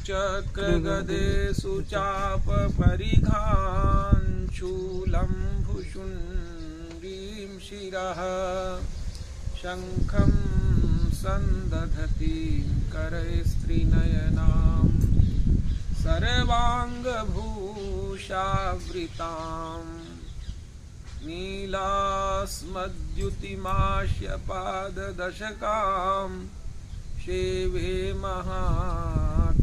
चक्रगदेषु चापपरिघान् शूलं भुशुण्डीं शिरः शङ्खं सन्दधतीं करैस्त्रिनयनां सर्वाङ्गभूषावृताम् नीलास्मद्युतिमाश्यपाददशकां शेवे महाकालिकां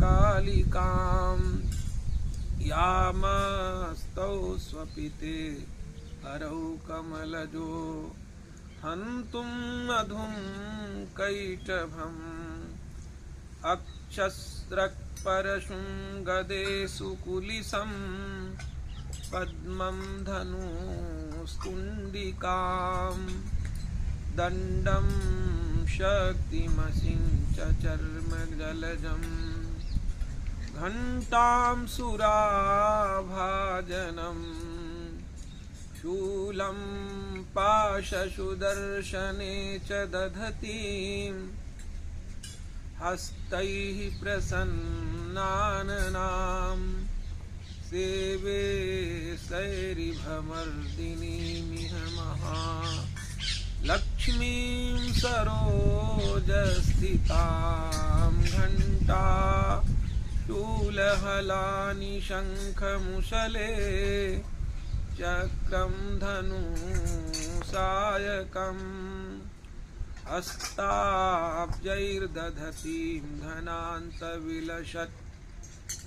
यामस्तौ स्वपिते हरौ कमलजो हन्तुं मधुं कैटभम् अक्षस्रक्परशुं गदेषु कुलिसं पद्मं धनुस्कुण्डिकां दण्डं शक्तिमसिं च चर्मजलजं घण्टां सुराभाजनं शूलं पाशसुदर्शने च दधतीं हस्तैः प्रसन्नाननां सेवे सैरिभमर्दिनीमिह महालक्ष्मीं सरोजस्थितां घण्टा शूलहलानि शङ्खमुशले चक्रं धनुसायकम् हस्ताब्जैर्दधतीं धनान्तविलसत्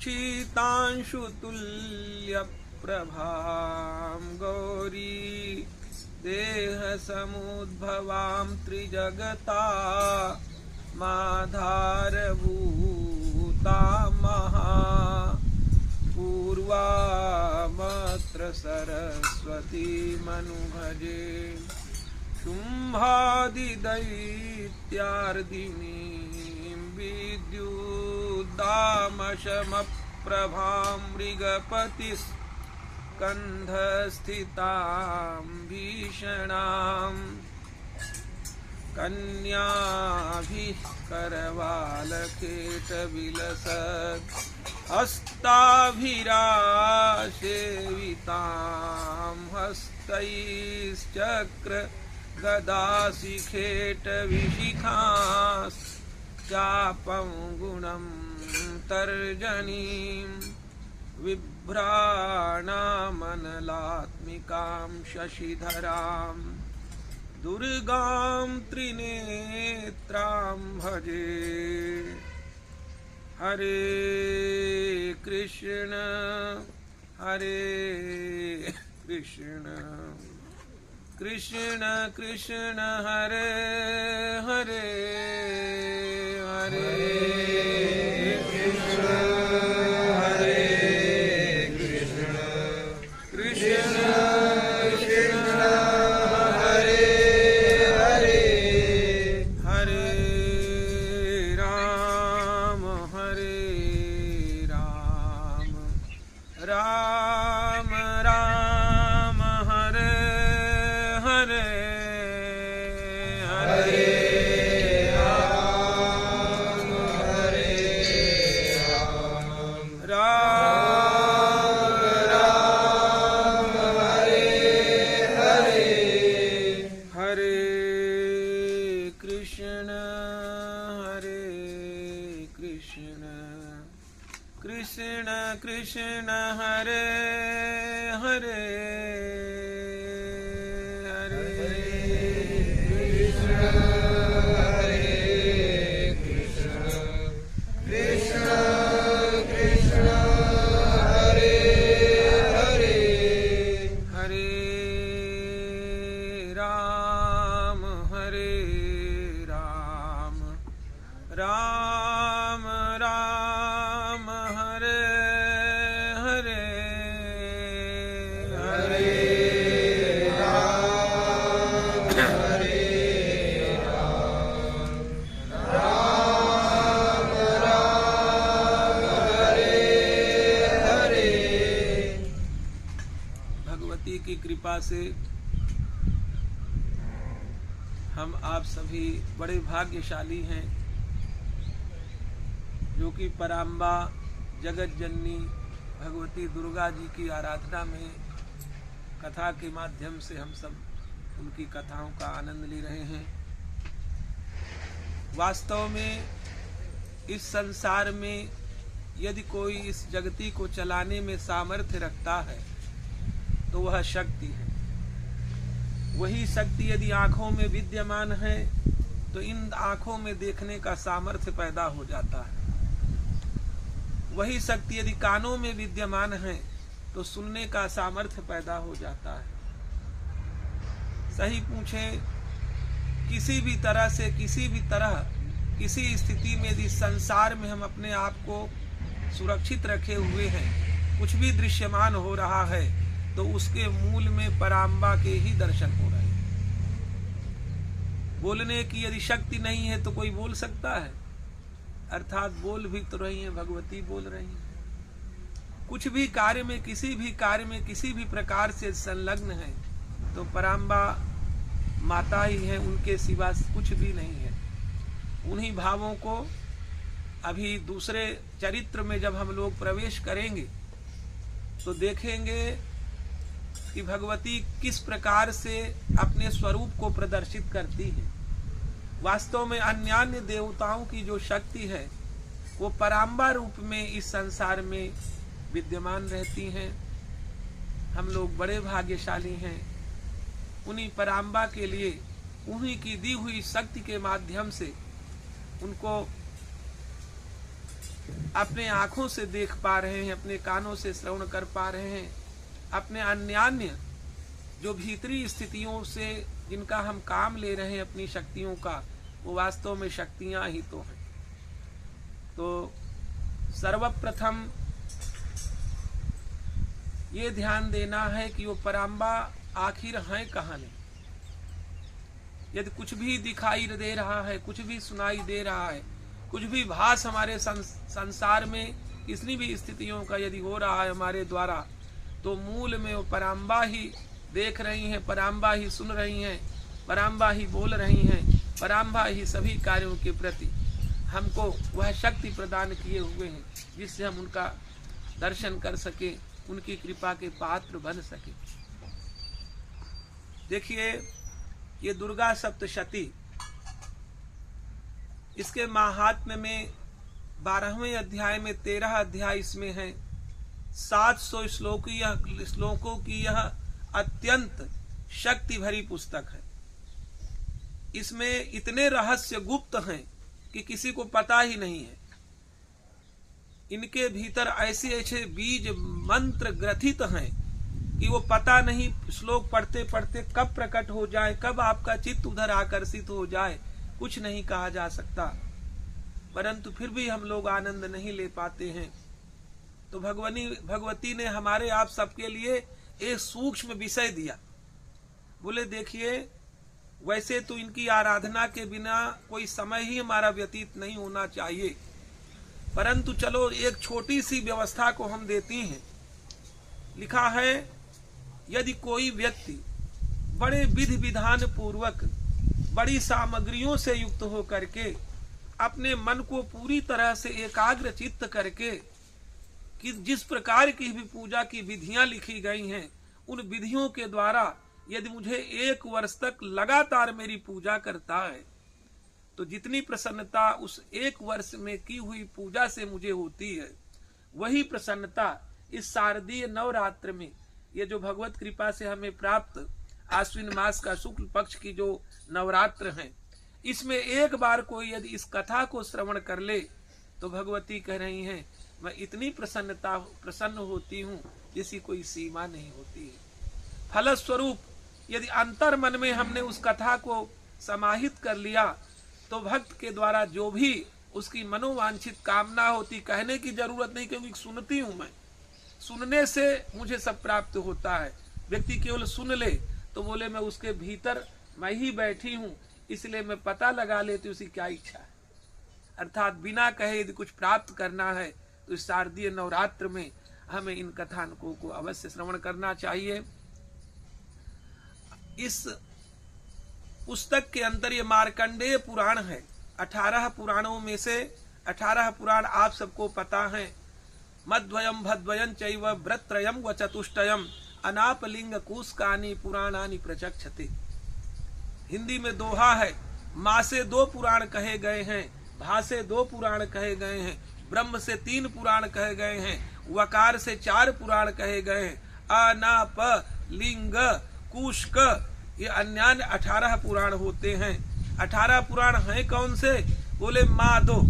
शीतांशुतुल्यप्रभां गौरी देहसमुद्भवां त्रिजगता माधारभूतां महा पूर्वामत्र सरस्वतीमनुभजे शुम्भादिदैत्यार्दिनीं विद्युद्दामशमप्रभां मृगपतिस्कन्धस्थितां भीषणां कन्याभिः करवालकेटविलसत् हस्ताभिरासेवितां हस्तैश्चक्र गदाशिखेटविशिखाश्चापं गुणं तर्जनीं बिभ्राणामनलात्मिकां शशिधरां दुर्गां त्रिनेत्रां भजे। हरे कृष्ण कृष्ण कृष्ण हरे हरे हरे कृष्ण हरे कृष्ण कृष्ण कृष्ण हरे हरे हरे राम राम राम हरे हरे हरे राम राम हरे हरे हरे कृष्ण कृष्ण कृष्ण हरे हरे हरे कृष्ण कृष्ण कृष्ण हरे हरे हरे राम राम राम हरे हरे हरे राम राम हरे हरे। भगवती की कृपा से हम आप सभी बड़े भाग्यशाली हैं जो कि पराम्बा जगत जननी भगवती दुर्गा जी की आराधना में कथा के माध्यम से हम सब उनकी कथाओं का आनंद ले रहे हैं। वास्तव में इस संसार में यदि कोई इस जगती को चलाने में सामर्थ्य रखता है तो वह शक्ति है। वही शक्ति यदि आंखों में विद्यमान है तो इन आंखों में देखने का सामर्थ्य पैदा हो जाता है। वही शक्ति यदि कानों में विद्यमान है तो सुनने का सामर्थ्य पैदा हो जाता है। सही पूछे, किसी भी तरह से किसी स्थिति में यदि संसार में हम अपने आप को सुरक्षित रखे हुए हैं, कुछ भी दृश्यमान हो रहा है तो उसके मूल में पराम्बा के ही दर्शन हो रहे हैं। बोलने की यदि शक्ति नहीं है तो कोई बोल सकता है, अर्थात बोल भी तो रही है, भगवती बोल रही है। कुछ भी कार्य में किसी भी प्रकार से संलग्न है तो पराम्बा माता ही है, उनके सिवा कुछ भी नहीं है। उन्हीं भावों को अभी दूसरे चरित्र में जब हम लोग प्रवेश करेंगे तो देखेंगे कि भगवती किस प्रकार से अपने स्वरूप को प्रदर्शित करती है। वास्तव में अन्यान्य देवताओं की जो शक्ति है वो पराम्बा रूप में इस संसार में विद्यमान रहती हैं। हम लोग बड़े भाग्यशाली हैं। उन्हीं पराम्बा के लिए उन्हीं की दी हुई शक्ति के माध्यम से उनको अपने आंखों से देख पा रहे हैं, अपने कानों से श्रवण कर पा रहे हैं। अपने अन्यान्य जो भीतरी स्थितियों से जिनका हम काम ले रहे हैं अपनी शक्तियों का, वो वास्तव में शक्तियां ही तो हैं। तो सर्वप्रथम ये ध्यान देना है कि वो पराम्बा आखिर हैं कहाँ नहीं। यदि कुछ भी दिखाई दे रहा है, कुछ भी सुनाई दे रहा है, कुछ भी भास हमारे संसार में किसी भी स्थितियों का यदि हो रहा है हमारे द्वारा, तो मूल में वो पराम्बा ही देख रही हैं, पराम्बा ही सुन रही हैं, पराम्बा ही बोल रही हैं, पराम्बा ही सभी कार्यों के प्रति हमको वह शक्ति प्रदान किए हुए हैं जिससे हम उनका दर्शन कर सके, उनकी कृपा के पात्र बन सके। देखिए, ये दुर्गा सप्तशती, इसके महात्म्य में 12वें अध्याय में 13 अध्याय इसमें है। 700 श्लोकों की यह अत्यंत शक्ति भरी पुस्तक है। इसमें इतने रहस्य गुप्त हैं कि किसी को पता ही नहीं है। इनके भीतर ऐसे ऐसे बीज मंत्र ग्रथित हैं कि वो पता नहीं श्लोक पढ़ते पढ़ते कब प्रकट हो जाए, कब आपका चित्त उधर आकर्षित हो जाए, कुछ नहीं कहा जा सकता। परंतु फिर भी हम लोग आनंद नहीं ले पाते हैं। तो भगवती ने हमारे आप सबके लिए एक सूक्ष्म विषय दिया। बोले देखिए, वैसे तो इनकी आराधना के बिना कोई समय ही हमारा व्यतीत नहीं होना चाहिए, परंतु चलो एक छोटी सी व्यवस्था को हम देती हैं। लिखा है, यदि कोई व्यक्ति बड़े विधि विधान पूर्वक बड़ी सामग्रियों से युक्त हो करके अपने मन को पूरी तरह से एकाग्र चित्त करके कि जिस प्रकार की भी पूजा की विधियां लिखी गई हैं, उन विधियों के द्वारा यदि मुझे 1 वर्ष तक लगातार मेरी पूजा करता है तो जितनी प्रसन्नता उस 1 वर्ष में की हुई पूजा से मुझे होती है, वही प्रसन्नता इस शारदीय नवरात्र में, ये जो भगवत कृपा से हमें प्राप्त आश्विन मास का शुक्ल पक्ष की जो नवरात्र है, इसमें एक बार कोई यदि इस कथा को श्रवण कर ले तो भगवती कह रही हैं, मैं इतनी प्रसन्न होती हूँ जिसकी कोई सीमा नहीं होती है। फलस्वरूप यदि अंतर मन में हमने उस कथा को समाहित कर लिया तो भक्त के द्वारा जो भी उसकी मनोवांछित कामना होती, कहने की जरूरत नहीं, क्योंकि सुनती हूं मैं, सुनने से मुझे सब प्राप्त होता है। व्यक्ति केवल सुन ले तो बोले मैं उसके भीतर मैं ही बैठी हूं, इसलिए मैं पता लगा लेती उसकी क्या इच्छा है। अर्थात बिना कहे यदि कुछ प्राप्त करना है तो इस शारदीय नवरात्र में हमें इन कथानकों को अवश्य श्रवण करना चाहिए। इस पुस्तक के अंदर ये मार्कंडेय पुराण है। 18 पुराणों में से 18 पुराण आप सबको पता है। मद्वयम भद्वयं चैव व्रत्रयम व चतुष्टयम अनापलिंग कूस्कानि पुराणानि प्रचक्षते। हिंदी में दोहा है, माँ से 2 पुराण कहे गए हैं, भा से 2 पुराण कहे गए हैं, ब्रह्म से 3 पुराण कहे गए हैं, वकार से 4 पुराण कहे गए हैं, अनाप लिंग कुष्क ये अन्य 18 पुराण होते हैं। 18 पुराण हैं कौन से? बोले माँ 2,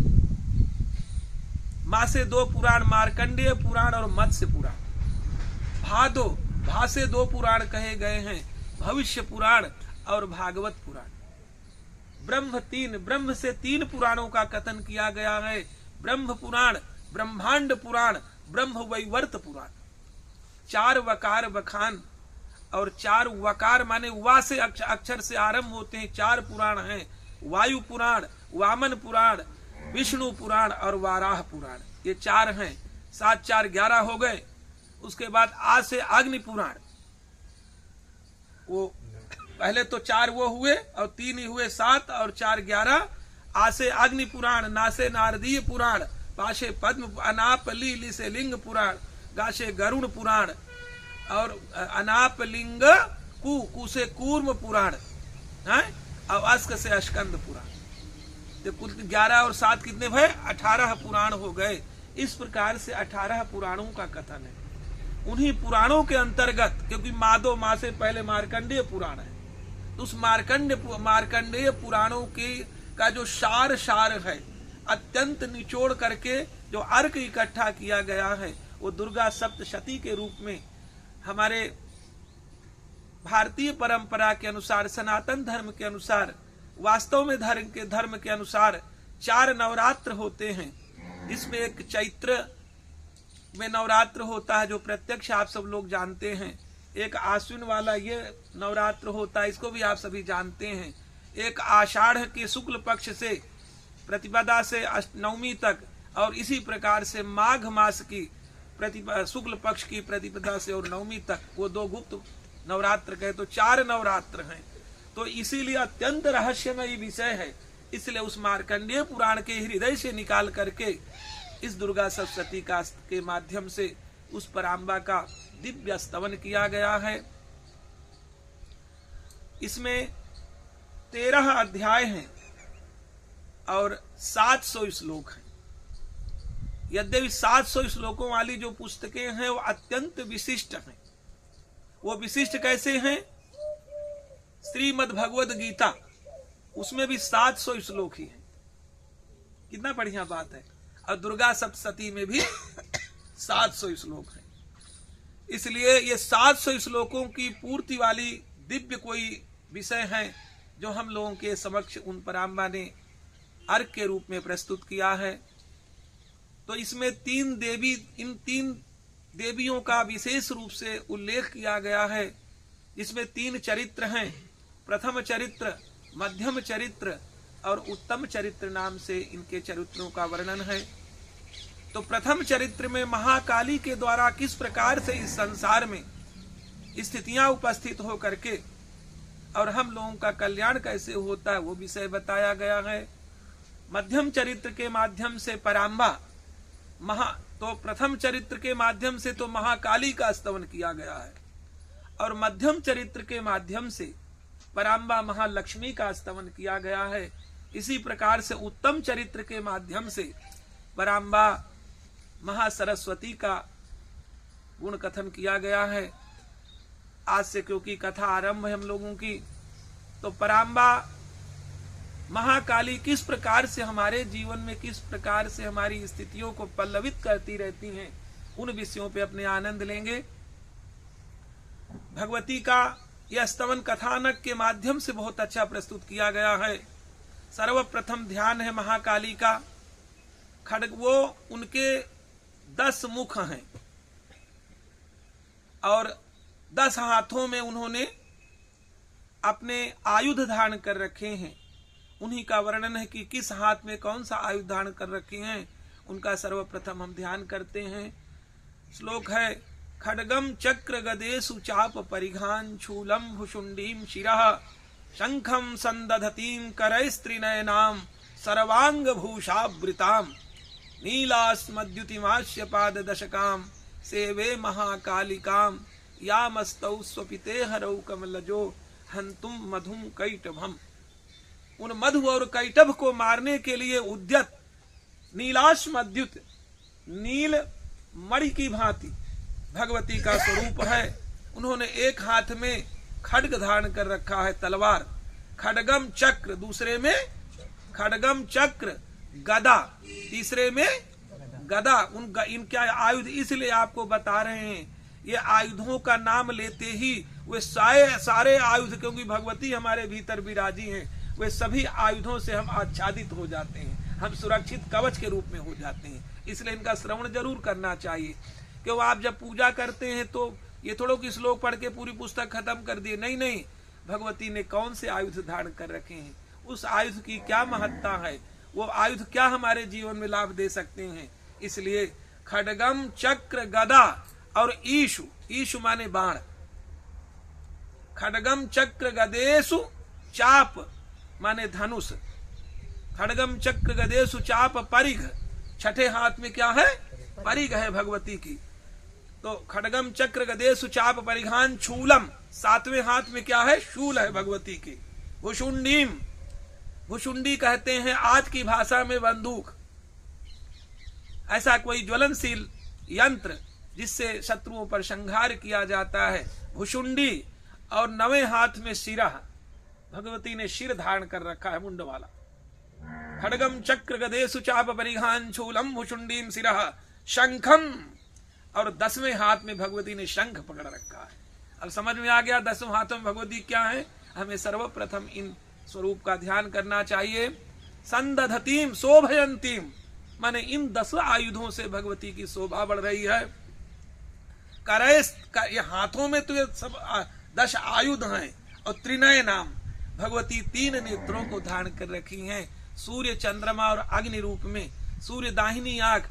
माँ से 2 पुराण मार्कंडेय पुराण और मत्स्य पुराण। भा से 2 पुराण कहे गए हैं, भविष्य पुराण और भागवत पुराण। ब्रह्म से 3 पुराणों का कथन किया गया है, ब्रह्म पुराण, ब्रह्मांड पुराण, ब्रह्म वैवर्त पुराण। 4 वकार बखान और 4 वकार माने वा से अक्षर से आरंभ होते हैं 4 पुराण हैं, वायु पुराण, वामन पुराण, विष्णु पुराण और वाराह पुराण। ये 4 हैं, 7 4 11 हो गए। उसके बाद आ से अग्नि पुराण, वो पहले तो 4 वो हुए और 3 ही हुए 7 और 4 11। आ से अग्नि पुराण, ना से नारदीय पुराण, पाशे पद्म, अनाप ली से लिंग पुराण, गाशे गरुण पुराण और अनाप लिंग कु से कूर्म पुराण है और अस्क से अस्कंद पुराण। तो कुल 11 और 7 कितने भय? 18 पुराण हो गए। इस प्रकार से 18 पुराणों का कथन है। उन्हीं पुराणों के अंतर्गत, क्योंकि माधो माँ से पहले मार्कंडेय पुराण है, तो उस मार्कंडेय पुराणों के का जो सार है, अत्यंत निचोड़ करके जो अर्क इकट्ठा किया गया है, वो दुर्गा सप्तशती के रूप में हमारे भारतीय परंपरा के अनुसार, सनातन धर्म के अनुसार, वास्तव में धर्म के अनुसार 4 नवरात्र होते हैं, जिसमें एक चैत्र में नवरात्र होता है जो प्रत्यक्ष आप सब लोग जानते हैं, एक आश्विन वाला ये नवरात्र होता है, इसको भी आप सभी जानते हैं, एक आषाढ़ के शुक्ल पक्ष से प्रतिपदा से नवमी तक, और इसी प्रकार से माघ मास की शुक्ल पक्ष की प्रतिपदा से और नवमी तक, वो 2 गुप्त नवरात्र कहे तो 4 नवरात्र हैं। तो इसीलिए अत्यंत रहस्यमयी विषय है, इसलिए उस मार्कंडेय पुराण के हृदय से निकाल करके इस दुर्गा सप्तशती के माध्यम से उस पराम्बा का दिव्य स्तवन किया गया है। इसमें 13 अध्याय हैं और 700 श्लोक हैं। यद्यपि 700 श्लोकों वाली जो पुस्तकें हैं वो अत्यंत विशिष्ट हैं। वो विशिष्ट कैसे हैं? श्रीमद् भगवद गीता, उसमें भी 700 श्लोक ही हैं। कितना बढ़िया बात है। और दुर्गा सप्तशती में भी 700 श्लोक हैं। इसलिए ये 700 श्लोकों की पूर्ति वाली दिव्य कोई विषय है जो हम लोगों के समक्ष उन पराम्बा ने अर्घ के रूप में प्रस्तुत किया है। तो इसमें 3 देवियों का विशेष रूप से उल्लेख किया गया है, जिसमें 3 चरित्र हैं। प्रथम चरित्र, मध्यम चरित्र और उत्तम चरित्र नाम से इनके चरित्रों का वर्णन है। तो प्रथम चरित्र में महाकाली के द्वारा किस प्रकार से इस संसार में स्थितियां उपस्थित हो करके और हम लोगों का कल्याण कैसे होता है वो विषय बताया गया है। मध्यम चरित्र के माध्यम से पराम्बा तो प्रथम चरित्र के माध्यम से तो महाकाली का स्तवन किया गया है और मध्यम चरित्र के माध्यम से पराम्बा महालक्ष्मी का स्तवन किया गया है। इसी प्रकार से उत्तम चरित्र के माध्यम से पराम्बा महासरस्वती का गुण कथन किया गया है। आज से क्योंकि कथा आरंभ है हम लोगों की, तो पराम्बा महाकाली किस प्रकार से हमारे जीवन में, किस प्रकार से हमारी स्थितियों को पल्लवित करती रहती हैं, उन विषयों पे अपने आनंद लेंगे। भगवती का यह स्तवन कथानक के माध्यम से बहुत अच्छा प्रस्तुत किया गया है। सर्वप्रथम ध्यान है महाकाली का। खड्ग, वो उनके 10 मुख हैं और 10 हाथों में उन्होंने अपने आयुध धारण कर रखे हैं। उन्हीं का वर्णन है कि किस हाथ में कौन सा आयुध धारण कर रखे हैं, उनका सर्वप्रथम हम ध्यान करते हैं। श्लोक है, खड्गम चक्र गदेषु चाप परिघान शूलम भुषुंडीम शिरः शंखम संदधतीम करैस्त्रिनयनाम सर्वांग भूषावृताम। नीलास्मद्युतिमास्य पाद दशकाम सेवे महाकालिकाम यामस्तौ स्वपिते हरौ कमलजो हंतुम मधुम कैटभम। उन मधु और कैटभ को मारने के लिए उद्यत नीलास्मद्युत, नील मणि की भांति भगवती का स्वरूप है। उन्होंने एक हाथ में खड्ग धारण कर रखा है, तलवार, खड्गम चक्र, दूसरे में खड्गम चक्र, गदा, तीसरे में गदा। इनका आयुध इसलिए आपको बता रहे हैं, ये आयुधों का नाम लेते ही वे सारे आयुध, क्योंकि भगवती हमारे भीतर विराजी हैं, वे सभी आयुधों से हम आच्छादित हो जाते हैं, हम सुरक्षित कवच के रूप में हो जाते हैं। इसलिए इनका श्रवण जरूर करना चाहिए। क्यों आप जब पूजा करते हैं तो ये थोड़ो कि श्लोक पढ़ के पूरी पुस्तक खत्म कर दिए, नहीं नहीं, भगवती ने कौन से आयुध धारण कर रखे हैं, उस आयुध की क्या महत्ता है, वो आयुध क्या हमारे जीवन में लाभ दे सकते हैं। इसलिए खड्गम चक्र गदा और ईशु, ईशु माने बाण, खड्गम चक्र गदेशु चाप माने धनुष, खड्गम चक्र गदेशु चाप परिघ, छठे हाथ में क्या है, परिघ है भगवती की। तो खड्गम चक्र गदेशु चाप परिघान शूलम, सातवें हाथ में क्या है, शूल है भगवती की। भुशुंडीम, भुशुंडी कहते हैं आज की भाषा में बंदूक, ऐसा कोई ज्वलनशील यंत्र जिससे शत्रुओं पर संहार किया जाता है, भुशुंडी। और नवे हाथ में सिरा, भगवती ने सिर धारण कर रखा है, मुंड वाला। खड्गम चक्र गदेशु चाप परिघान शूलम भुशुंडीम सिरः शंखम, और 10वें हाथ में भगवती ने शंख पकड़ रखा है। अब समझ में आ गया 10वें हाथों में भगवती क्या है। हमें सर्वप्रथम इन स्वरूप का ध्यान करना चाहिए। संदधतीम शोभयंतीम, माने इन 10 आयुधों से भगवती की शोभा बढ़ रही है। करैस, ये हाथों में तो ये सब 10 आयुध हैं, और त्रिनय नाम, भगवती 3 नेत्रों को धारण कर रखी हैं, सूर्य चंद्रमा और अग्नि रूप में। सूर्य दाहिनी आंख,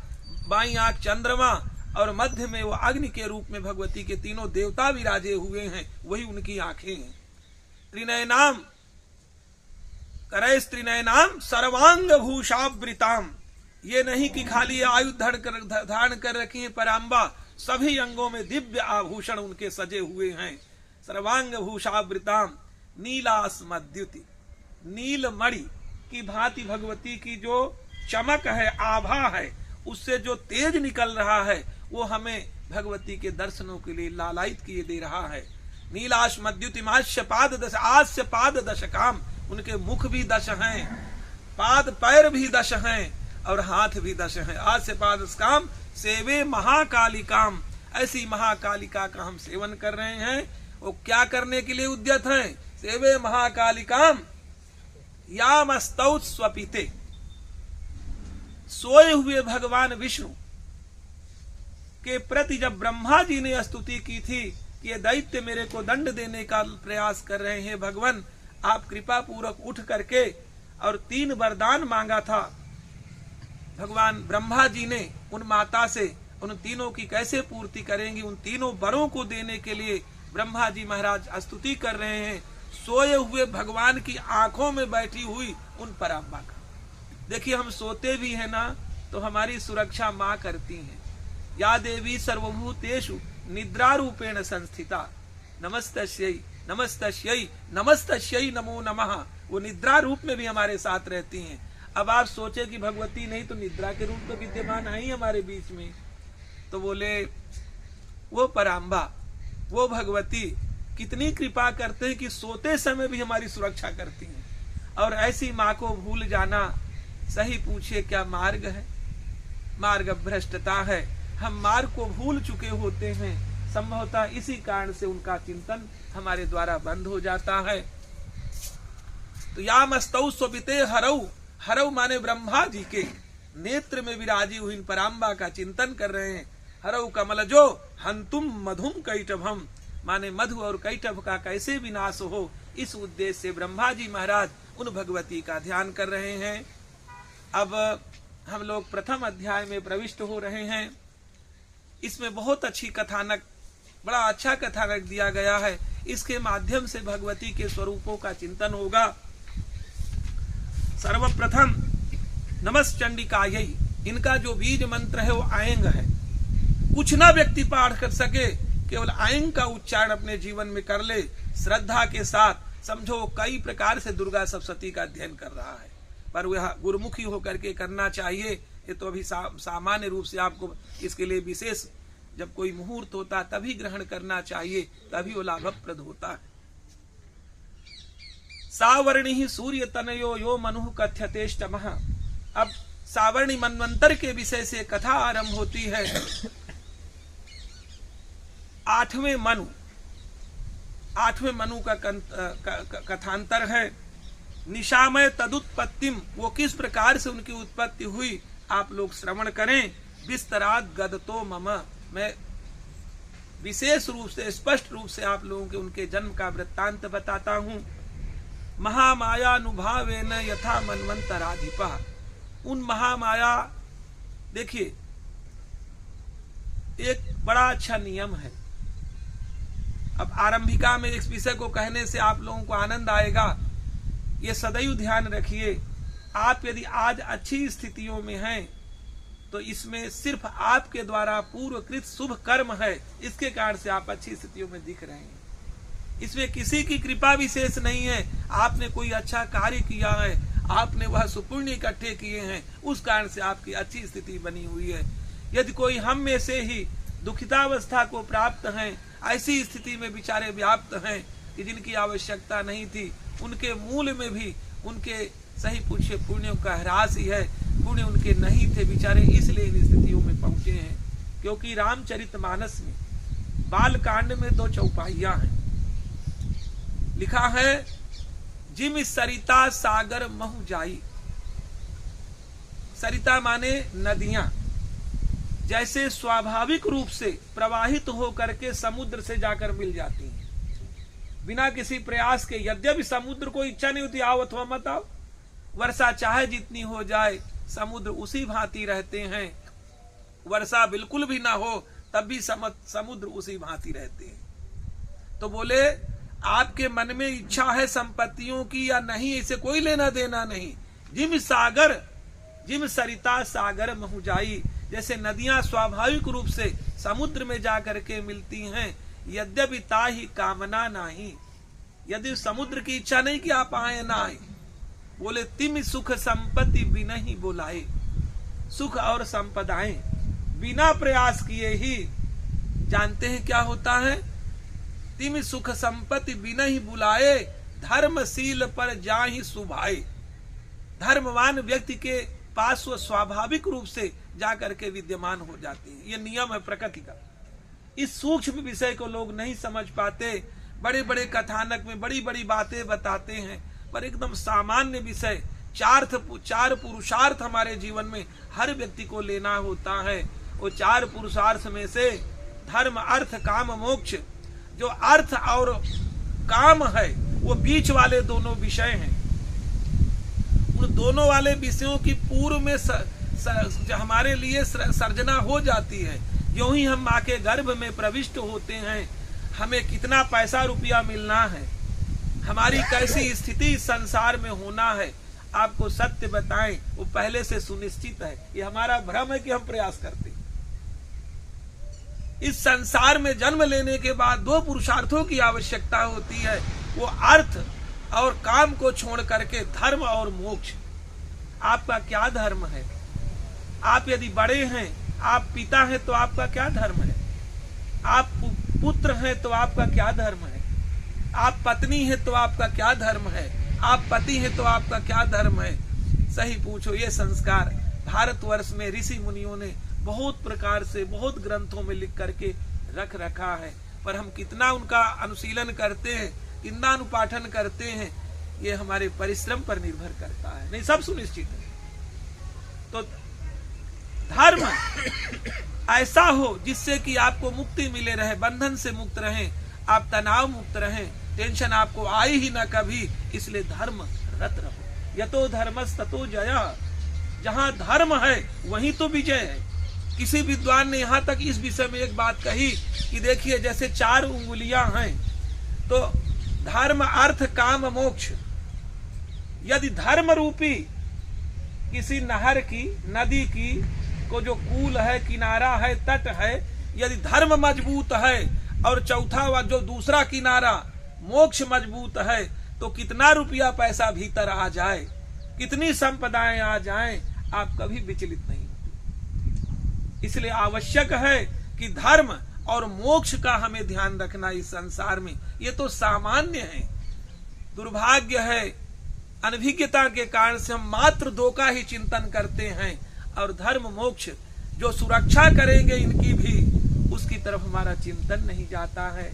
बाईं आंख चंद्रमा, और मध्य में वो अग्नि के रूप में भगवती के तीनों देवता विराजे हुए हैं, वही उनकी आंखें हैं। त्रिनय नाम, करैस त्रिनय नाम सर्वांग भूषावृताम, ये नहीं कि खाली आयुध धारण कर रखी है पराम्बा, सभी अंगों में दिव्य आभूषण उनके सजे हुए हैं। सर्वांग भूषावृताम नीलास्मद्युति, नीलमणि की भांति भगवती की जो चमक है, आभा है, उससे जो तेज निकल रहा है, वो हमें भगवती के दर्शनों के लिए लालायित किए दे रहा है। नीलास्मद्युतिमास्य पाद दश, आस्य पाद दशकाम, उनके मुख भी 10 हैं, पाद पैर भी 10 हैं, और हाथ भी 10 हैं। आस्य पाद दशकाम सेवे महाकालिकाम, ऐसी महाकालिका का हम सेवन कर रहे हैं। वो क्या करने के लिए उद्यत हैं, सेवे महाकालिकाम यामस्तौ स्वपिते, सोए हुए भगवान विष्णु के प्रति जब ब्रह्मा जी ने स्तुति की थी कि ये दैत्य मेरे को दंड देने का प्रयास कर रहे हैं, भगवान आप कृपा पूर्वक उठ करके, और 3 वरदान मांगा था भगवान ब्रह्मा जी ने उन माता से, उन तीनों की कैसे पूर्ति करेंगी, उन तीनों वरों को देने के लिए ब्रह्मा जी महाराज स्तुति कर रहे हैं सोए हुए भगवान की आंखों में बैठी हुई उन पराम्बा का। देखिए हम सोते भी है ना, तो हमारी सुरक्षा माँ करती हैं। या देवी सर्वभूतेषु निद्रा रूपेण संस्थिता, नमस्तस्यै नमस्तस्यै नमस्तस्यै नमो नमः, वो निद्रा रूप में भी हमारे साथ रहती हैं। अब आप सोचे कि भगवती नहीं तो निद्रा के रूप तो विद्यमान है ही हमारे बीच में, तो बोले वो पराम्बा, वो भगवती कितनी कृपा करते हैं कि सोते समय भी हमारी सुरक्षा करती हैं। और ऐसी माँ को भूल जाना, सही पूछिए क्या मार्ग है? मार्ग भ्रष्टता है। हम मार्ग को भूल चुके होते हैं, संभवतः इसी कारण से उनका चिंतन हमारे द्वारा बंद हो जाता है। तो यामस्तौ स्वपिते हरौ, हरौ माने ब्रह्मा जी के नेत्र में विराजी हुई पराम्बा का चिंतन कर रहे हैं। हरौ कमलजो हंतुम मधुम कैटभम, माने मधु और कैटभ का कैसे विनाश हो, इस उद्देश्य से ब्रह्मा जी महाराज उन भगवती का ध्यान कर रहे हैं। अब हम लोग प्रथम अध्याय में प्रविष्ट हो रहे हैं। इसमें बहुत अच्छी कथानक, बड़ा अच्छा कथानक दिया गया है। इसके माध्यम से भगवती के स्वरूपों का चिंतन होगा। सर्वप्रथम नमश्चंडिकायै, इनका जो बीज मंत्र है वो आयंग है। कुछ ना व्यक्ति पाठ कर सके, केवल आयंग का उच्चारण अपने जीवन में कर ले श्रद्धा के साथ, समझो कई प्रकार से दुर्गा सप्तशती का अध्ययन कर रहा है। पर वह गुरुमुखी होकर के करना चाहिए। ये तो अभी सामान्य रूप से आपको इसके लिए विशेष जब कोई मुहूर्त होता तभी ग्रहण करना चाहिए, तभी वो लाभप्रद होता है। सावर्णी ही सूर्य तनयो यो मनु कथ्यतेष्टमः। अब सावर्णी मनवंतर के विषय से कथा आरंभ होती है। 8वें मनु का कथांतर है। निशामय तदुत्पत्तिम, वो किस प्रकार से उनकी उत्पत्ति हुई आप लोग श्रवण करें। विस्तरात गदतो मम, मैं विशेष रूप से स्पष्ट रूप से आप लोगों के उनके जन्म का वृत्तांत बताता हूं। महामायानुभावेन यथा मनवंतराधिपा, उन महामाया, देखिए एक बड़ा अच्छा नियम है। अब आरंभिका में इस विषय को कहने से आप लोगों को आनंद आएगा। ये सदैव ध्यान रखिए, आप यदि आज अच्छी स्थितियों में हैं तो इसमें सिर्फ आपके द्वारा पूर्वकृत शुभ कर्म है, इसके कारण से आप अच्छी स्थितियों में दिख रहे हैं। इसमें किसी की कृपा विशेष नहीं है। आपने कोई अच्छा कार्य किया है, आपने वह सुपुण्य इकट्ठे किए हैं, उस कारण से आपकी अच्छी स्थिति बनी हुई है। यदि कोई हम में से ही दुखितावस्था को प्राप्त हैं, ऐसी स्थिति में बेचारे व्याप्त हैं कि जिनकी आवश्यकता नहीं थी, उनके मूल में भी उनके सही पुण्यों का ह्रास ही है। पुण्य उनके नहीं थे बेचारे, इसलिए इन स्थितियों में पहुंचे हैं। क्योंकि रामचरितमानस में बाल कांड में 2 चौपाइयां हैं। लिखा है, जिम सरिता सागर महु जाई। सरिता माने नदियां, जैसे स्वाभाविक रूप से प्रवाहित होकर के समुद्र से जाकर मिल जाती हैं बिना किसी प्रयास के। यद्यपि समुद्र को इच्छा नहीं होती आओ अथवा मत आओ, वर्षा चाहे जितनी हो जाए समुद्र उसी भांति रहते हैं। वर्षा बिल्कुल भी ना हो तब भी समुद्र उसी भांति रहते हैं। तो बोले आपके मन में इच्छा है संपत्तियों की या नहीं, इसे कोई लेना देना नहीं। जिम सरिता सागर महु जाई, जैसे नदियां स्वाभाविक रूप से समुद्र में जाकर के मिलती हैं। यद्यपि ताहि कामना नाही, यदि समुद्र की इच्छा नहीं कि आप आए ना आए। बोले तिम सुख संपत्ति बिना ही बुलाए, सुख और संपदाएं बिना प्रयास किए ही, जानते हैं क्या होता है। तिम सुख संपत्ति बिना ही बुलाए, धर्मशील पर जाहि सुभाए। धर्मवान व्यक्ति के पास वो स्वाभाविक रूप से जाकर के विद्यमान हो जाती है। ये नियम है प्रकृति का। इस सूक्ष्म विषय को लोग नहीं समझ पाते। बड़े बड़े कथानक में बड़ी बड़ी बातें बताते हैं, पर एकदम सामान्य विषय 4 पुरुषार्थ हमारे जीवन में हर व्यक्ति को लेना होता है। वो 4 पुरुषार्थ में से धर्म अर्थ काम मोक्ष, जो अर्थ और काम है वो बीच वाले दोनों विषय हैं। उन दोनों वाले विषयों की पूर्व में हमारे लिए सर्जना हो जाती है। यूं ही हम माँ के गर्भ में प्रविष्ट होते हैं, हमें कितना पैसा रुपया मिलना है, हमारी कैसी स्थिति संसार में होना है, आपको सत्य बताएं वो पहले से सुनिश्चित है। ये हमारा भ्रम है कि हम प्रयास करते हैं। इस संसार में जन्म लेने के बाद 2 पुरुषार्थों की आवश्यकता होती है, वो अर्थ और काम को छोड़ करके धर्म और मोक्ष। आपका क्या धर्म है? आप यदि बड़े हैं, आप पिता हैं तो आपका क्या धर्म है? आप पुत्र हैं तो आपका क्या धर्म है? आप पत्नी हैं तो आपका क्या धर्म है? आप पति हैं तो आपका क्या धर्म है? सही पूछो। ये संस्कार भारतवर्ष में ऋषि मुनियों ने बहुत प्रकार से बहुत ग्रंथों में लिख करके रख रखा है, पर हम कितना उनका अनुशीलन करते हैं, कितना अनुपाठन करते हैं, ये हमारे परिश्रम पर निर्भर करता है। नहीं, सब सुनिश्चित है। तो धर्म ऐसा हो जिससे कि आपको मुक्ति मिले रहे, बंधन से मुक्त रहें, आप तनाव मुक्त रहें, टेंशन आपको आए ही ना कभी, इसलिए धर्म रत रहो। यतो धर्मस् ततो जयः, जहां धर्म है वहीं तो विजय है। किसी विद्वान ने यहाँ तक इस विषय में एक बात कही कि देखिए जैसे 4 उंगलियां हैं, तो धर्म अर्थ काम मोक्ष, यदि धर्म रूपी किसी नहर की, नदी की को जो कूल है, किनारा है, तट है, यदि धर्म मजबूत है और चौथा व जो दूसरा किनारा मोक्ष मजबूत है, तो कितना रुपया पैसा भीतर आ जाए, कितनी संपदाएं आ जाएं, आप कभी विचलित नहीं होते। इसलिए आवश्यक है कि धर्म और मोक्ष का हमें ध्यान रखना इस संसार में। ये तो सामान्य है। दुर्भाग्य है, अनभिज्ञता के कारण से हम मात्र दो का ही चिंतन करते हैं और धर्म मोक्ष जो सुरक्षा करेंगे इनकी भी, उसकी तरफ हमारा चिंतन नहीं जाता है।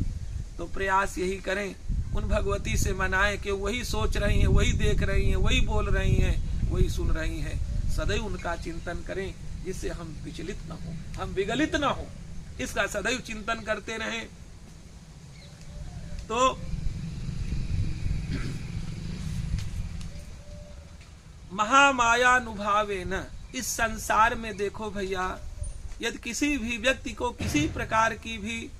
तो प्रयास यही करें, उन भगवती से मनाएं कि वही सोच रही हैं, वही देख रही हैं, वही बोल रही हैं, वही सुन रही हैं। सदैव उनका चिंतन करें जिससे हम विचलित न हो, हम विगलित न हो, इसका सदैव चिंतन करते रहें। तो महामायानुभावेन, इस संसार में देखो भैया, यदि किसी भी व्यक्ति को किसी प्रकार की भी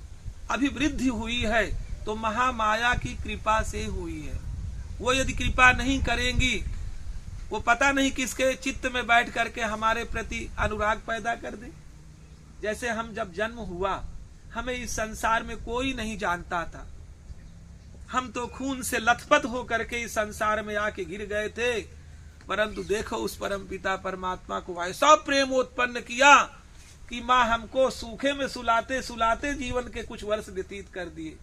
अभिवृद्धि हुई है तो महामाया की कृपा से हुई है। वो यदि कृपा नहीं करेंगी, वो पता नहीं किसके चित्त में बैठ करके हमारे प्रति अनुराग पैदा कर दे। जैसे हम जब जन्म हुआ, हमें इस संसार में कोई नहीं जानता था, हम तो खून से लथपथ होकर के इस संसार में आके गिर गए थे। परंतु देखो उस परम पिता परमात्मा को ऐसा प्रेम उत्पन्न किया कि माँ हमको सूखे में सुलाते सुलाते जीवन के कुछ वर्ष व्यतीत कर दिए,